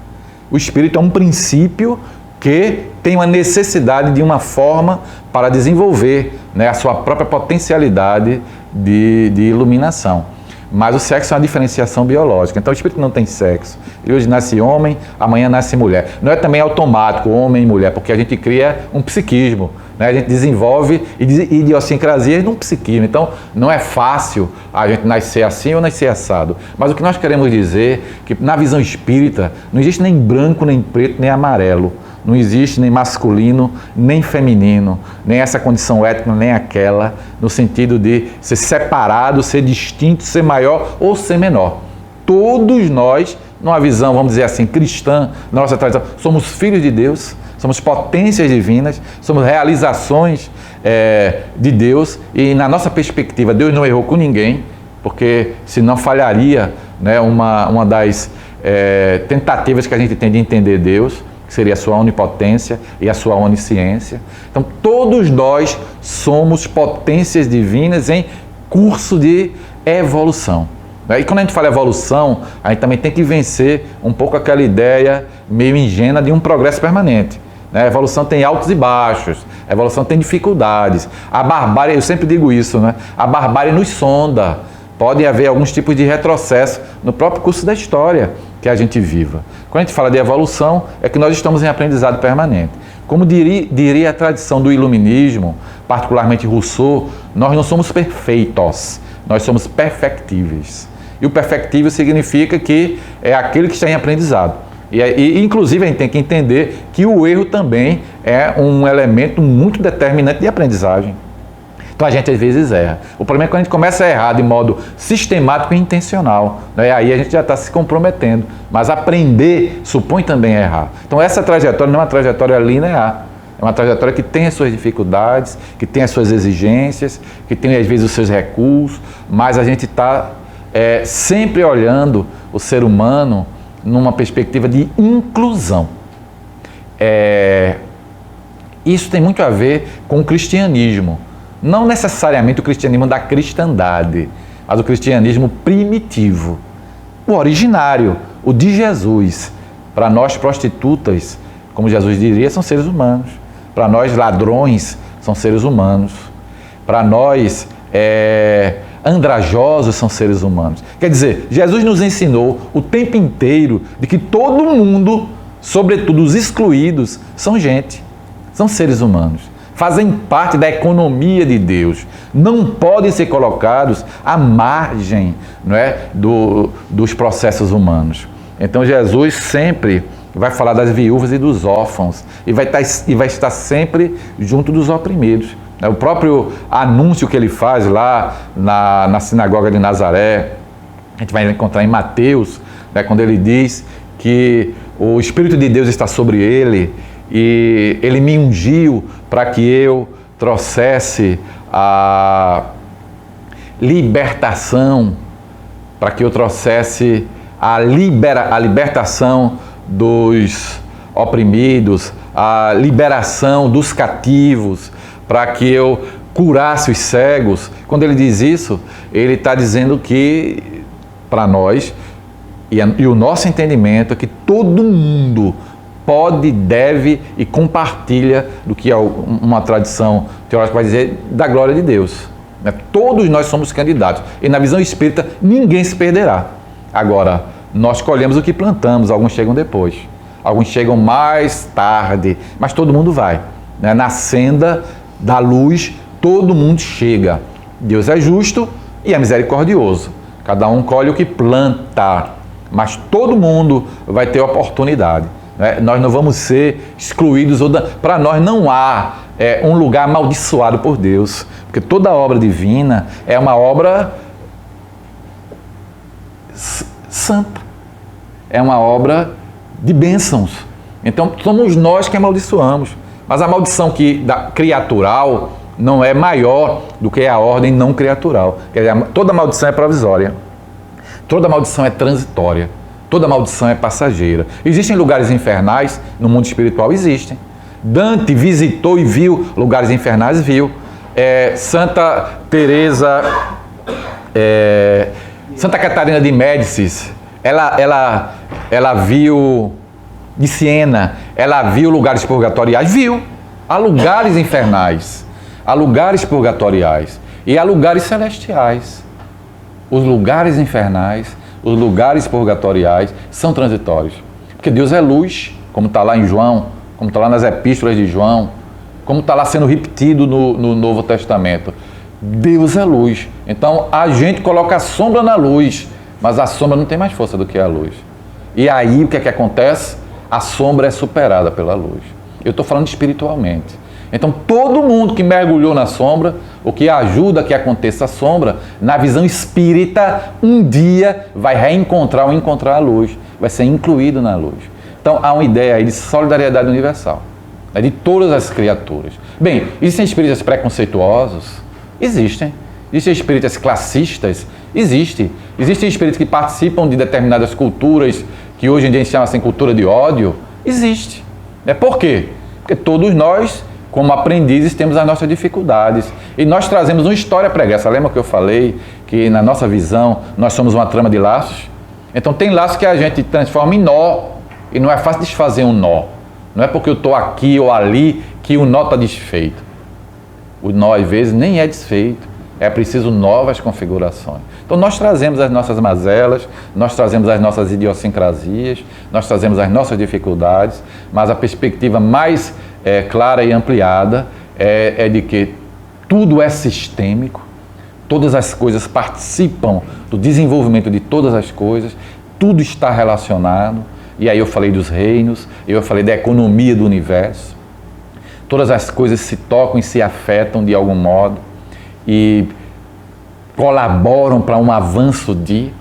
O espírito é um princípio que tem uma necessidade de uma forma para desenvolver, né, a sua própria potencialidade de iluminação. Mas o sexo é uma diferenciação biológica. Então o espírito não tem sexo. E hoje nasce homem, amanhã nasce mulher. Não é também automático homem e mulher, porque a gente cria um psiquismo, né? A gente desenvolve idiosincrasias num psiquismo. Então não é fácil a gente nascer assim ou nascer assado. Mas o que nós queremos dizer é que na visão espírita não existe nem branco, nem preto, nem amarelo. Não existe nem masculino, nem feminino, nem essa condição étnica, nem aquela, no sentido de ser separado, ser distinto, ser maior ou ser menor. Todos nós, numa visão, vamos dizer assim, cristã, na nossa tradição, somos filhos de Deus, somos potências divinas, somos realizações de Deus e, na nossa perspectiva, Deus não errou com ninguém, porque senão falharia, né, uma das tentativas que a gente tem de entender Deus. que seria a sua onipotência e a sua onisciência. Então, todos nós somos potências divinas em curso de evolução. E quando a gente fala evolução, a gente também tem que vencer um pouco aquela ideia meio ingênua de um progresso permanente. A evolução tem altos e baixos, a evolução tem dificuldades. A barbárie, eu sempre digo isso, né? A barbárie nos sonda. Pode haver alguns tipos de retrocesso no próprio curso da história que a gente viva. Quando a gente fala de evolução, é que nós estamos em aprendizado permanente. Como diria a tradição do iluminismo, particularmente Rousseau, nós não somos perfeitos, nós somos perfectíveis. E o perfectível significa que é aquele que está em aprendizado. E inclusive, a gente tem que entender que o erro também é um elemento muito determinante de aprendizagem. Então, a gente às vezes erra. O problema é quando a gente começa a errar de modo sistemático e intencional. Né? Aí a gente já está se comprometendo. Mas aprender supõe também errar. Então, essa trajetória não é uma trajetória linear. É uma trajetória que tem as suas dificuldades, que tem as suas exigências, que tem às vezes os seus recursos, mas a gente está sempre olhando o ser humano numa perspectiva de inclusão. Isso tem muito a ver com o cristianismo. Não necessariamente o cristianismo da cristandade, mas o cristianismo primitivo, o originário, o de Jesus. Para nós prostitutas, como Jesus diria, são seres humanos. Para nós ladrões, são seres humanos. Para nós andrajosos, são seres humanos. Quer dizer, Jesus nos ensinou o tempo inteiro de que todo mundo, sobretudo os excluídos, são gente, são seres humanos. Fazem parte da economia de Deus, não podem ser colocados à margem, não é, dos processos humanos. Então Jesus sempre vai falar das viúvas e dos órfãos e vai estar sempre junto dos oprimidos. O próprio anúncio que ele faz lá na sinagoga de Nazaré, a gente vai encontrar em Mateus, né, quando ele diz que o Espírito de Deus está sobre ele, e ele me ungiu para que eu trouxesse a libertação, para que eu trouxesse a libertação dos oprimidos, a liberação dos cativos, para que eu curasse os cegos. Quando ele diz isso, ele está dizendo que, para nós, e o nosso entendimento é que todo mundo pode, deve e compartilha do que uma tradição teológica vai dizer da glória de Deus. Todos nós somos candidatos. E na visão espírita, ninguém se perderá. Agora, nós colhemos o que plantamos, alguns chegam depois. Alguns chegam mais tarde, mas todo mundo vai. Na senda da luz, todo mundo chega. Deus é justo e é misericordioso. Cada um colhe o que planta, mas todo mundo vai ter oportunidade. Nós não vamos ser excluídos. Para nós não há um lugar amaldiçoado por Deus, porque toda obra divina é uma obra santa, é uma obra de bênçãos. Então somos nós que amaldiçoamos, mas a maldição criatural não é maior do que a ordem não criatural. Quer dizer, toda maldição é provisória, toda maldição é transitória, toda maldição é passageira. Existem lugares infernais no mundo espiritual? Existem. Dante visitou e viu lugares infernais? Viu. Santa Teresa, Santa Catarina de Médicis, ela viu, de Siena, ela viu lugares purgatoriais? Viu. Há lugares infernais, há lugares purgatoriais e há lugares celestiais. Os lugares infernais, os lugares purgatoriais são transitórios, porque Deus é luz, como está lá em João, como está lá nas epístolas de João, como está lá sendo repetido no Novo Testamento. Deus é luz. Então a gente coloca a sombra na luz, mas a sombra não tem mais força do que a luz. E aí o que é que acontece? A sombra é superada pela luz. Eu estou falando espiritualmente. Então todo mundo que mergulhou na sombra, o que ajuda que aconteça a sombra, na visão espírita, um dia vai reencontrar ou encontrar a luz, vai ser incluído na luz. Então há uma ideia aí de solidariedade universal, de todas as criaturas. Bem, existem espíritas preconceituosos? Existem. Existem espíritas classistas? Existem. Existem espíritas que participam de determinadas culturas, que hoje em dia a gente chama assim cultura de ódio? Existe. Por quê? Porque todos nós, como aprendizes, temos as nossas dificuldades. E nós trazemos uma história pregressa. Lembra que eu falei que, na nossa visão, nós somos uma trama de laços? Então, tem laços que a gente transforma em nó. E não é fácil desfazer um nó. Não é porque eu estou aqui ou ali que o nó está desfeito. O nó, às vezes, nem é desfeito. É preciso novas configurações. Então, nós trazemos as nossas mazelas, nós trazemos as nossas idiosincrasias, nós trazemos as nossas dificuldades, mas a perspectiva mais clara e ampliada é de que tudo é sistêmico, todas as coisas participam do desenvolvimento de todas as coisas, tudo está relacionado. E aí eu falei dos reinos, eu falei da economia do universo. Todas as coisas se tocam e se afetam de algum modo e colaboram para um avanço de...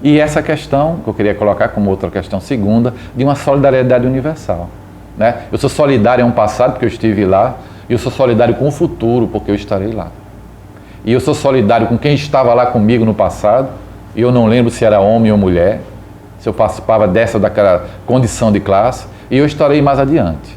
E essa questão, que eu queria colocar como outra questão segunda, de uma solidariedade universal. Né? Eu sou solidário a um passado, porque eu estive lá, e eu sou solidário com o futuro, porque eu estarei lá. E eu sou solidário com quem estava lá comigo no passado, e eu não lembro se era homem ou mulher, se eu participava dessa ou daquela condição de classe, e eu estarei mais adiante.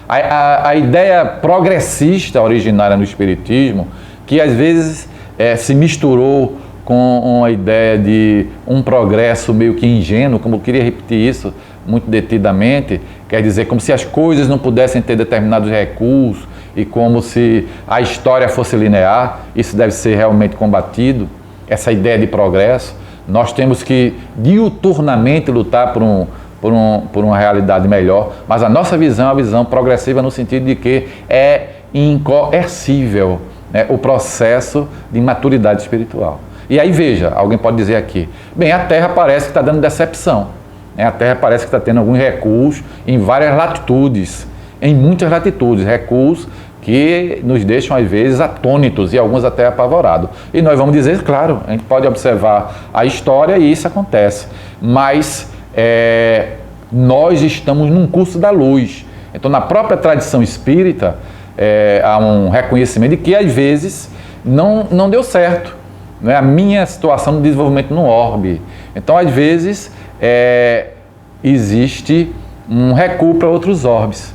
A ideia progressista originária no Espiritismo, que às vezes se misturou com a ideia de um progresso meio que ingênuo, como eu queria repetir isso muito detidamente, quer dizer, como se as coisas não pudessem ter determinados recursos e como se a história fosse linear. Isso deve ser realmente combatido, essa ideia de progresso. Nós temos que diuturnamente lutar por uma realidade melhor, mas a nossa visão é uma visão progressiva no sentido de que é incoercível, né, o processo de maturidade espiritual. E aí veja, alguém pode dizer aqui, bem, a Terra parece que está dando decepção, né? A Terra parece que está tendo alguns recuos em várias latitudes, em muitas latitudes, recuos que nos deixam às vezes atônitos e alguns até apavorados. E nós vamos dizer, claro, a gente pode observar a história e isso acontece, mas nós estamos num curso da luz. Então, na própria tradição espírita, há um reconhecimento de que às vezes não deu certo, né? A minha situação no desenvolvimento no orbe. Então, às vezes, existe um recuo para outros orbes.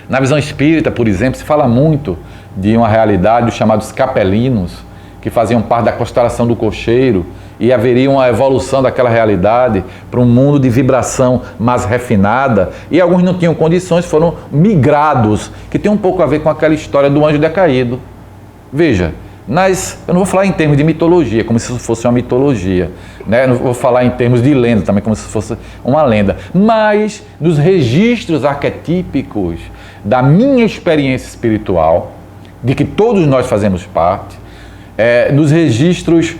Na visão espírita, por exemplo, se fala muito de uma realidade dos chamados capelinos, que faziam parte da constelação do cocheiro, e haveria uma evolução daquela realidade para um mundo de vibração mais refinada, e alguns não tinham condições, foram migrados, que tem um pouco a ver com aquela história do anjo decaído. Veja, eu não vou falar em termos de mitologia, como se isso fosse uma mitologia, né? Eu não vou falar em termos de lenda também, como se fosse uma lenda, mas nos registros arquetípicos da minha experiência espiritual, de que todos nós fazemos parte, nos registros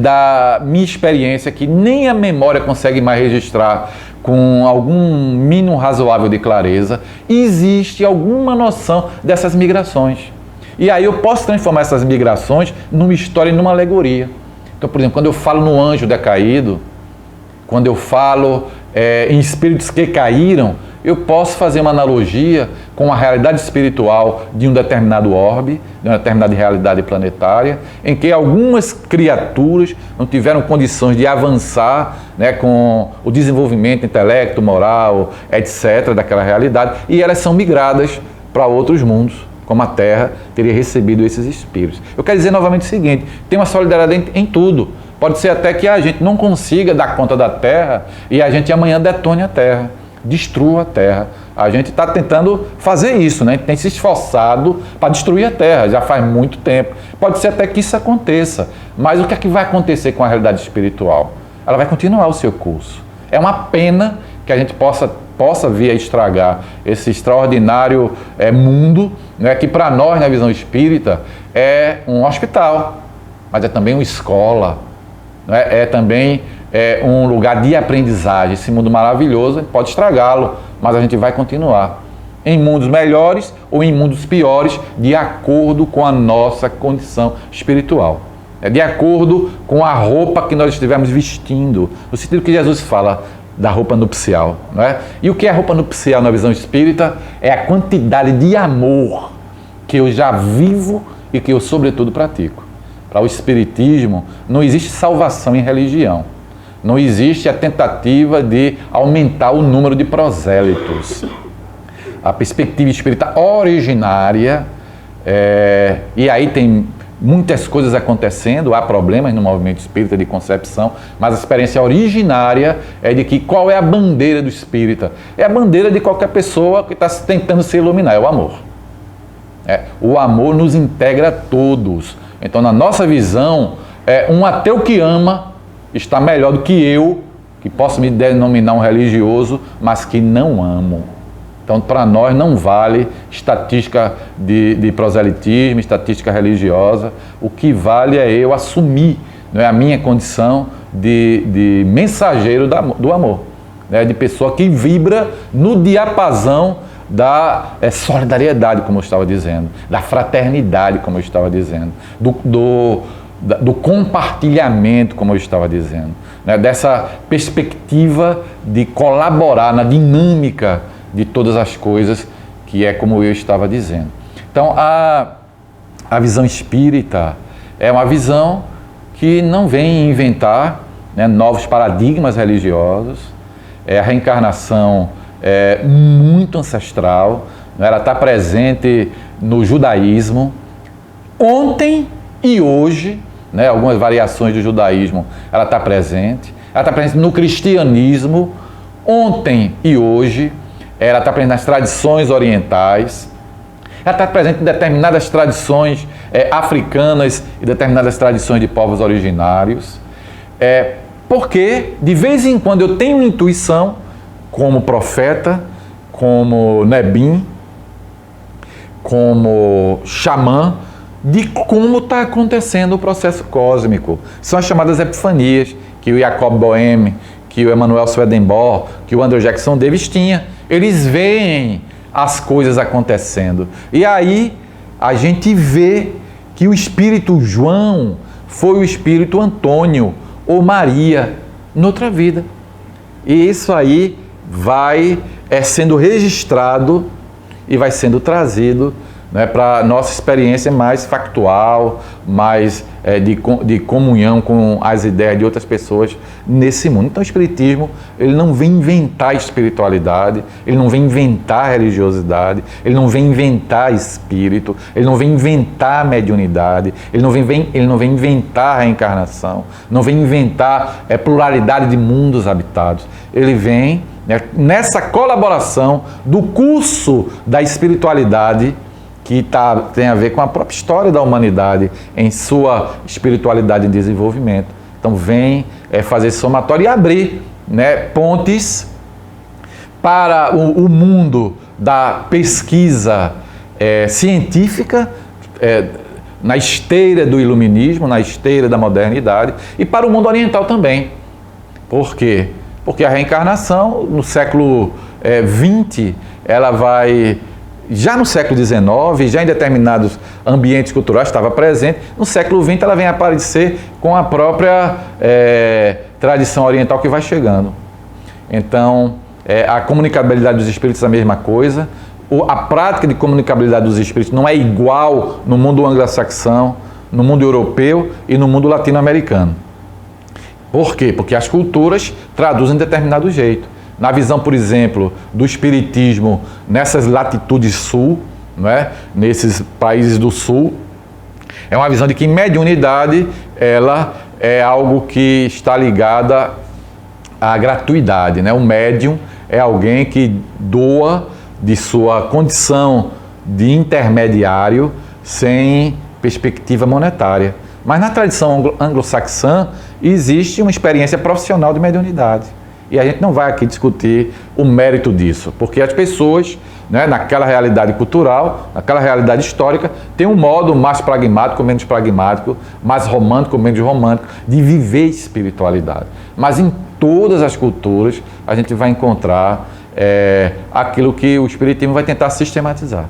da minha experiência, que nem a memória consegue mais registrar com algum mínimo razoável de clareza, existe alguma noção dessas migrações. E aí eu posso transformar essas migrações numa história e numa alegoria. Então, por exemplo, quando eu falo no anjo decaído, quando eu falo em espíritos que caíram, eu posso fazer uma analogia com a realidade espiritual de um determinado orbe, de uma determinada realidade planetária, em que algumas criaturas não tiveram condições de avançar, né, com o desenvolvimento intelecto, moral, etc., daquela realidade, e elas são migradas para outros mundos, como a Terra teria recebido esses espíritos. Eu quero dizer novamente o seguinte, tem uma solidariedade em tudo. Pode ser até que a gente não consiga dar conta da Terra e a gente amanhã detone a Terra, destrua a Terra. A gente está tentando fazer isso, né? A gente tem se esforçado para destruir a Terra, já faz muito tempo. Pode ser até que isso aconteça, mas o que é que vai acontecer com a realidade espiritual? Ela vai continuar o seu curso. É uma pena que a gente possa vir a estragar esse extraordinário mundo, né, que para nós, na visão espírita, é um hospital, mas é também uma escola, né, é também um lugar de aprendizagem. Esse mundo maravilhoso, a gente pode estragá-lo, mas a gente vai continuar em mundos melhores ou em mundos piores, de acordo com a nossa condição espiritual. De acordo com a roupa que nós estivermos vestindo, no sentido que Jesus fala da roupa nupcial, não é? E o que é roupa nupcial na visão espírita? É a quantidade de amor que eu já vivo e que eu, sobretudo, pratico. Para o espiritismo, não existe salvação em religião. Não existe a tentativa de aumentar o número de prosélitos. a perspectiva espírita originária, e aí tem muitas coisas acontecendo, há problemas no movimento espírita de concepção, mas a experiência originária é de que qual é a bandeira do espírita? É a bandeira de qualquer pessoa que está tentando se iluminar, é o amor. O amor nos integra a todos. Então, na nossa visão, um ateu que ama está melhor do que eu, que posso me denominar um religioso, mas que não amo. Então, para nós não vale estatística de proselitismo, estatística religiosa. O que vale é eu assumir, não é, a minha condição de mensageiro do amor, né, de pessoa que vibra no diapasão da solidariedade, como eu estava dizendo, da fraternidade, como eu estava dizendo, do compartilhamento, como eu estava dizendo, né, dessa perspectiva de colaborar na dinâmica de todas as coisas, que é como eu estava dizendo. Então, a visão espírita é uma visão que não vem inventar, né, novos paradigmas religiosos. A reencarnação é muito ancestral, né, ela está presente no judaísmo, ontem e hoje, né, algumas variações do judaísmo, ela está presente no cristianismo, ontem e hoje. Ela está presente nas tradições orientais, ela está presente em determinadas tradições africanas e determinadas tradições de povos originários, porque de vez em quando eu tenho intuição, como profeta, como Nebim, como xamã, de como está acontecendo o processo cósmico. São as chamadas epifanias, que o Jacob Boehme, que o Emanuel Swedenborg, que o Andrew Jackson Davis tinha. Eles veem as coisas acontecendo. E aí a gente vê que o Espírito João foi o Espírito Antônio ou Maria noutra vida. E isso aí vai sendo registrado e vai sendo trazido, né, para a nossa experiência mais factual, mais de comunhão com as ideias de outras pessoas nesse mundo. Então o Espiritismo, ele não vem inventar espiritualidade, ele não vem inventar religiosidade, ele não vem inventar espírito, ele não vem inventar mediunidade, ele não vem inventar reencarnação, não vem inventar pluralidade de mundos habitados. Ele vem, né, nessa colaboração do curso da espiritualidade, que tem a ver com a própria história da humanidade em sua espiritualidade em desenvolvimento. Então vem fazer esse somatório e abrir, né, pontes para o mundo da pesquisa científica, na esteira do iluminismo, na esteira da modernidade, e para o mundo oriental também. Por quê? Porque a reencarnação, no século XX, ela vai... Já no século XIX, já em determinados ambientes culturais estava presente, no século XX ela vem aparecer com a própria tradição oriental que vai chegando. Então, a comunicabilidade dos espíritos é a mesma coisa, a prática de comunicabilidade dos espíritos não é igual no mundo anglo-saxão, no mundo europeu e no mundo latino-americano. Por quê? Porque as culturas traduzem de determinado jeito. Na visão, por exemplo, do espiritismo nessas latitudes sul, não é? Nesses países do sul, é uma visão de que mediunidade ela é algo que está ligada à gratuidade, né? O médium é alguém que doa de sua condição de intermediário sem perspectiva monetária. Mas na tradição anglo-saxã existe uma experiência profissional de mediunidade. E a gente não vai aqui discutir o mérito disso, porque as pessoas, né, naquela realidade cultural, naquela realidade histórica, têm um modo mais pragmático, menos pragmático, mais romântico, menos romântico, de viver espiritualidade. Mas em todas as culturas a gente vai encontrar aquilo que o Espiritismo vai tentar sistematizar.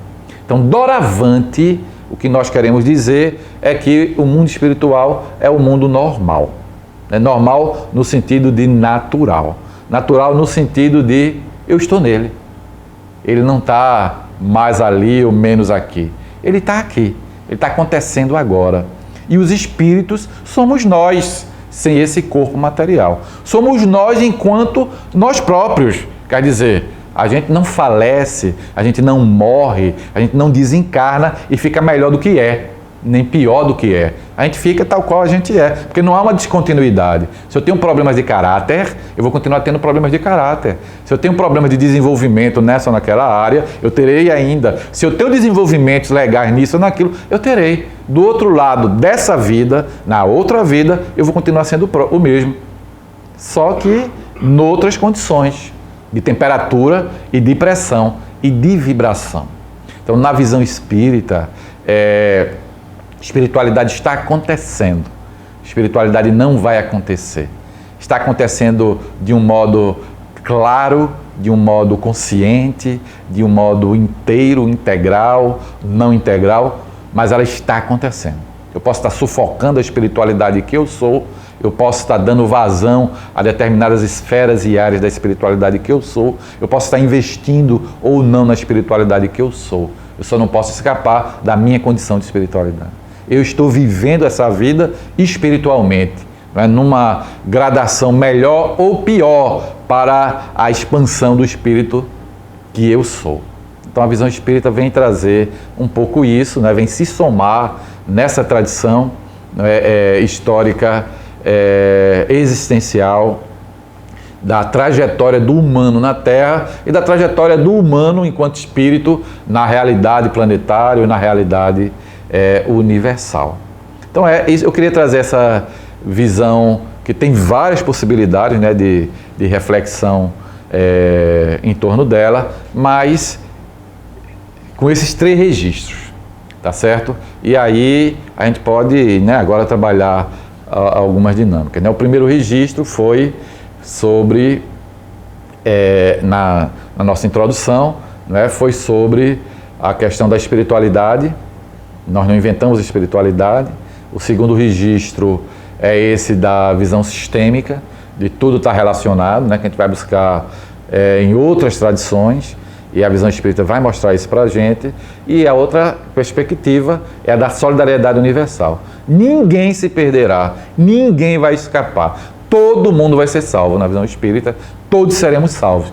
Então, doravante, o que nós queremos dizer é que o mundo espiritual é o mundo normal. É normal no sentido de natural. Natural no sentido de eu estou nele. Ele não está mais ali ou menos aqui. Ele está aqui. Ele está acontecendo agora. E os espíritos somos nós, sem esse corpo material. Somos nós enquanto nós próprios. Quer dizer, A gente não falece, a gente não morre, a gente não desencarna e fica melhor do que é, nem pior do que é. A gente fica tal qual a gente é, porque não há uma descontinuidade. Se eu tenho problemas de caráter, eu vou continuar tendo problemas de caráter. Se eu tenho problemas de desenvolvimento nessa ou naquela área, eu terei ainda. Se eu tenho desenvolvimentos legais nisso ou naquilo, eu terei. Do outro lado dessa vida, na outra vida, eu vou continuar sendo o mesmo. Só que em outras condições de temperatura e de pressão e de vibração. Então, na visão espírita, espiritualidade está acontecendo. Espiritualidade não vai acontecer. Está acontecendo de um modo claro, de um modo consciente, de um modo inteiro, integral, não integral, mas ela está acontecendo. Eu posso estar sufocando a espiritualidade que eu sou, eu posso estar dando vazão a determinadas esferas e áreas da espiritualidade que eu sou, eu posso estar investindo ou não na espiritualidade que eu sou. Eu só não posso escapar da minha condição de espiritualidade. Eu estou vivendo essa vida espiritualmente, né, numa gradação melhor ou pior para a expansão do espírito que eu sou. Então a visão espírita vem trazer um pouco isso, né, vem se somar nessa tradição histórica, existencial, da trajetória do humano na Terra e da trajetória do humano enquanto espírito na realidade planetária e na realidade universal. Então eu queria trazer essa visão que tem várias possibilidades, né, de reflexão em torno dela, mas com esses 3 registros, tá certo? E aí a gente pode, né, agora trabalhar algumas dinâmicas, né? O primeiro registro foi sobre, na nossa introdução, né, foi sobre a questão da espiritualidade. Nós não inventamos espiritualidade. O segundo registro é esse da visão sistêmica, de tudo estar relacionado, né, que a gente vai buscar em outras tradições, e a visão espírita vai mostrar isso para a gente. E a outra perspectiva é a da solidariedade universal. Ninguém se perderá, ninguém vai escapar. Todo mundo vai ser salvo na visão espírita, todos seremos salvos.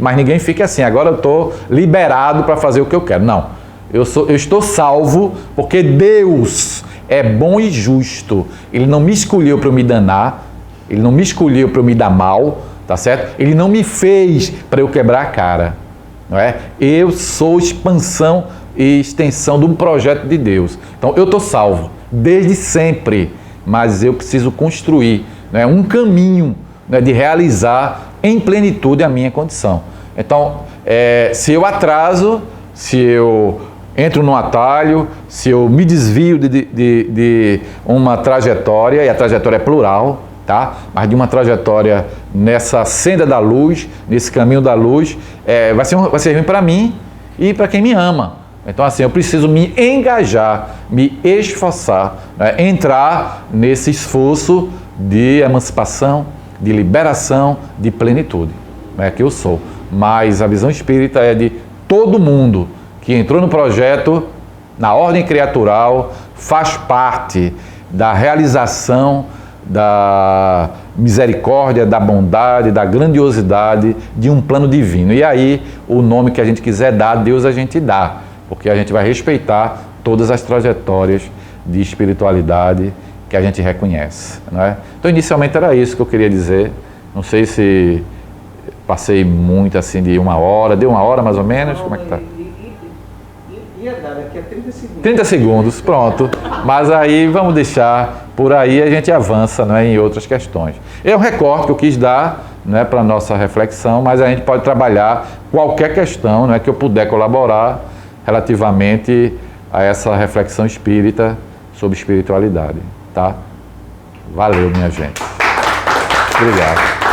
Mas ninguém fique assim, agora eu estou liberado para fazer o que eu quero. Não, eu estou salvo porque Deus é bom e justo. Ele não me escolheu para eu me danar, Ele não me escolheu para eu me dar mal, tá certo? Ele não me fez para eu quebrar a cara, não é? Eu sou expansão e extensão de um projeto de Deus. Então eu estou salvo desde sempre, mas eu preciso construir, né, um caminho, né, de realizar em plenitude a minha condição. Então, se eu atraso, se eu entro num atalho, se eu me desvio de uma trajetória, e a trajetória é plural, tá? Mas de uma trajetória nessa senda da luz, nesse caminho da luz, vai ser ruim para mim e para quem me ama. Então, assim, eu preciso me engajar, me esforçar, né, entrar nesse esforço de emancipação, de liberação, de plenitude, né, que eu sou. Mas a visão espírita é de todo mundo que entrou no projeto, na ordem criatural, faz parte da realização da misericórdia, da bondade, da grandiosidade de um plano divino. E aí, o nome que a gente quiser dar, Deus a gente dá, porque a gente vai respeitar todas as trajetórias de espiritualidade que a gente reconhece, não é? Então, inicialmente era isso que eu queria dizer. Não sei se passei muito assim de 1 hora, deu 1 hora mais ou menos? Como é que tá?
Ia dar daqui a 30 segundos.
30 segundos, pronto. Mas aí vamos deixar por aí, a gente avança, não é, em outras questões. É um recorte que eu quis dar, não é, para a nossa reflexão, mas a gente pode trabalhar qualquer questão, não é, que eu puder colaborar relativamente a essa reflexão espírita sobre espiritualidade, tá? Valeu, minha gente. Obrigado.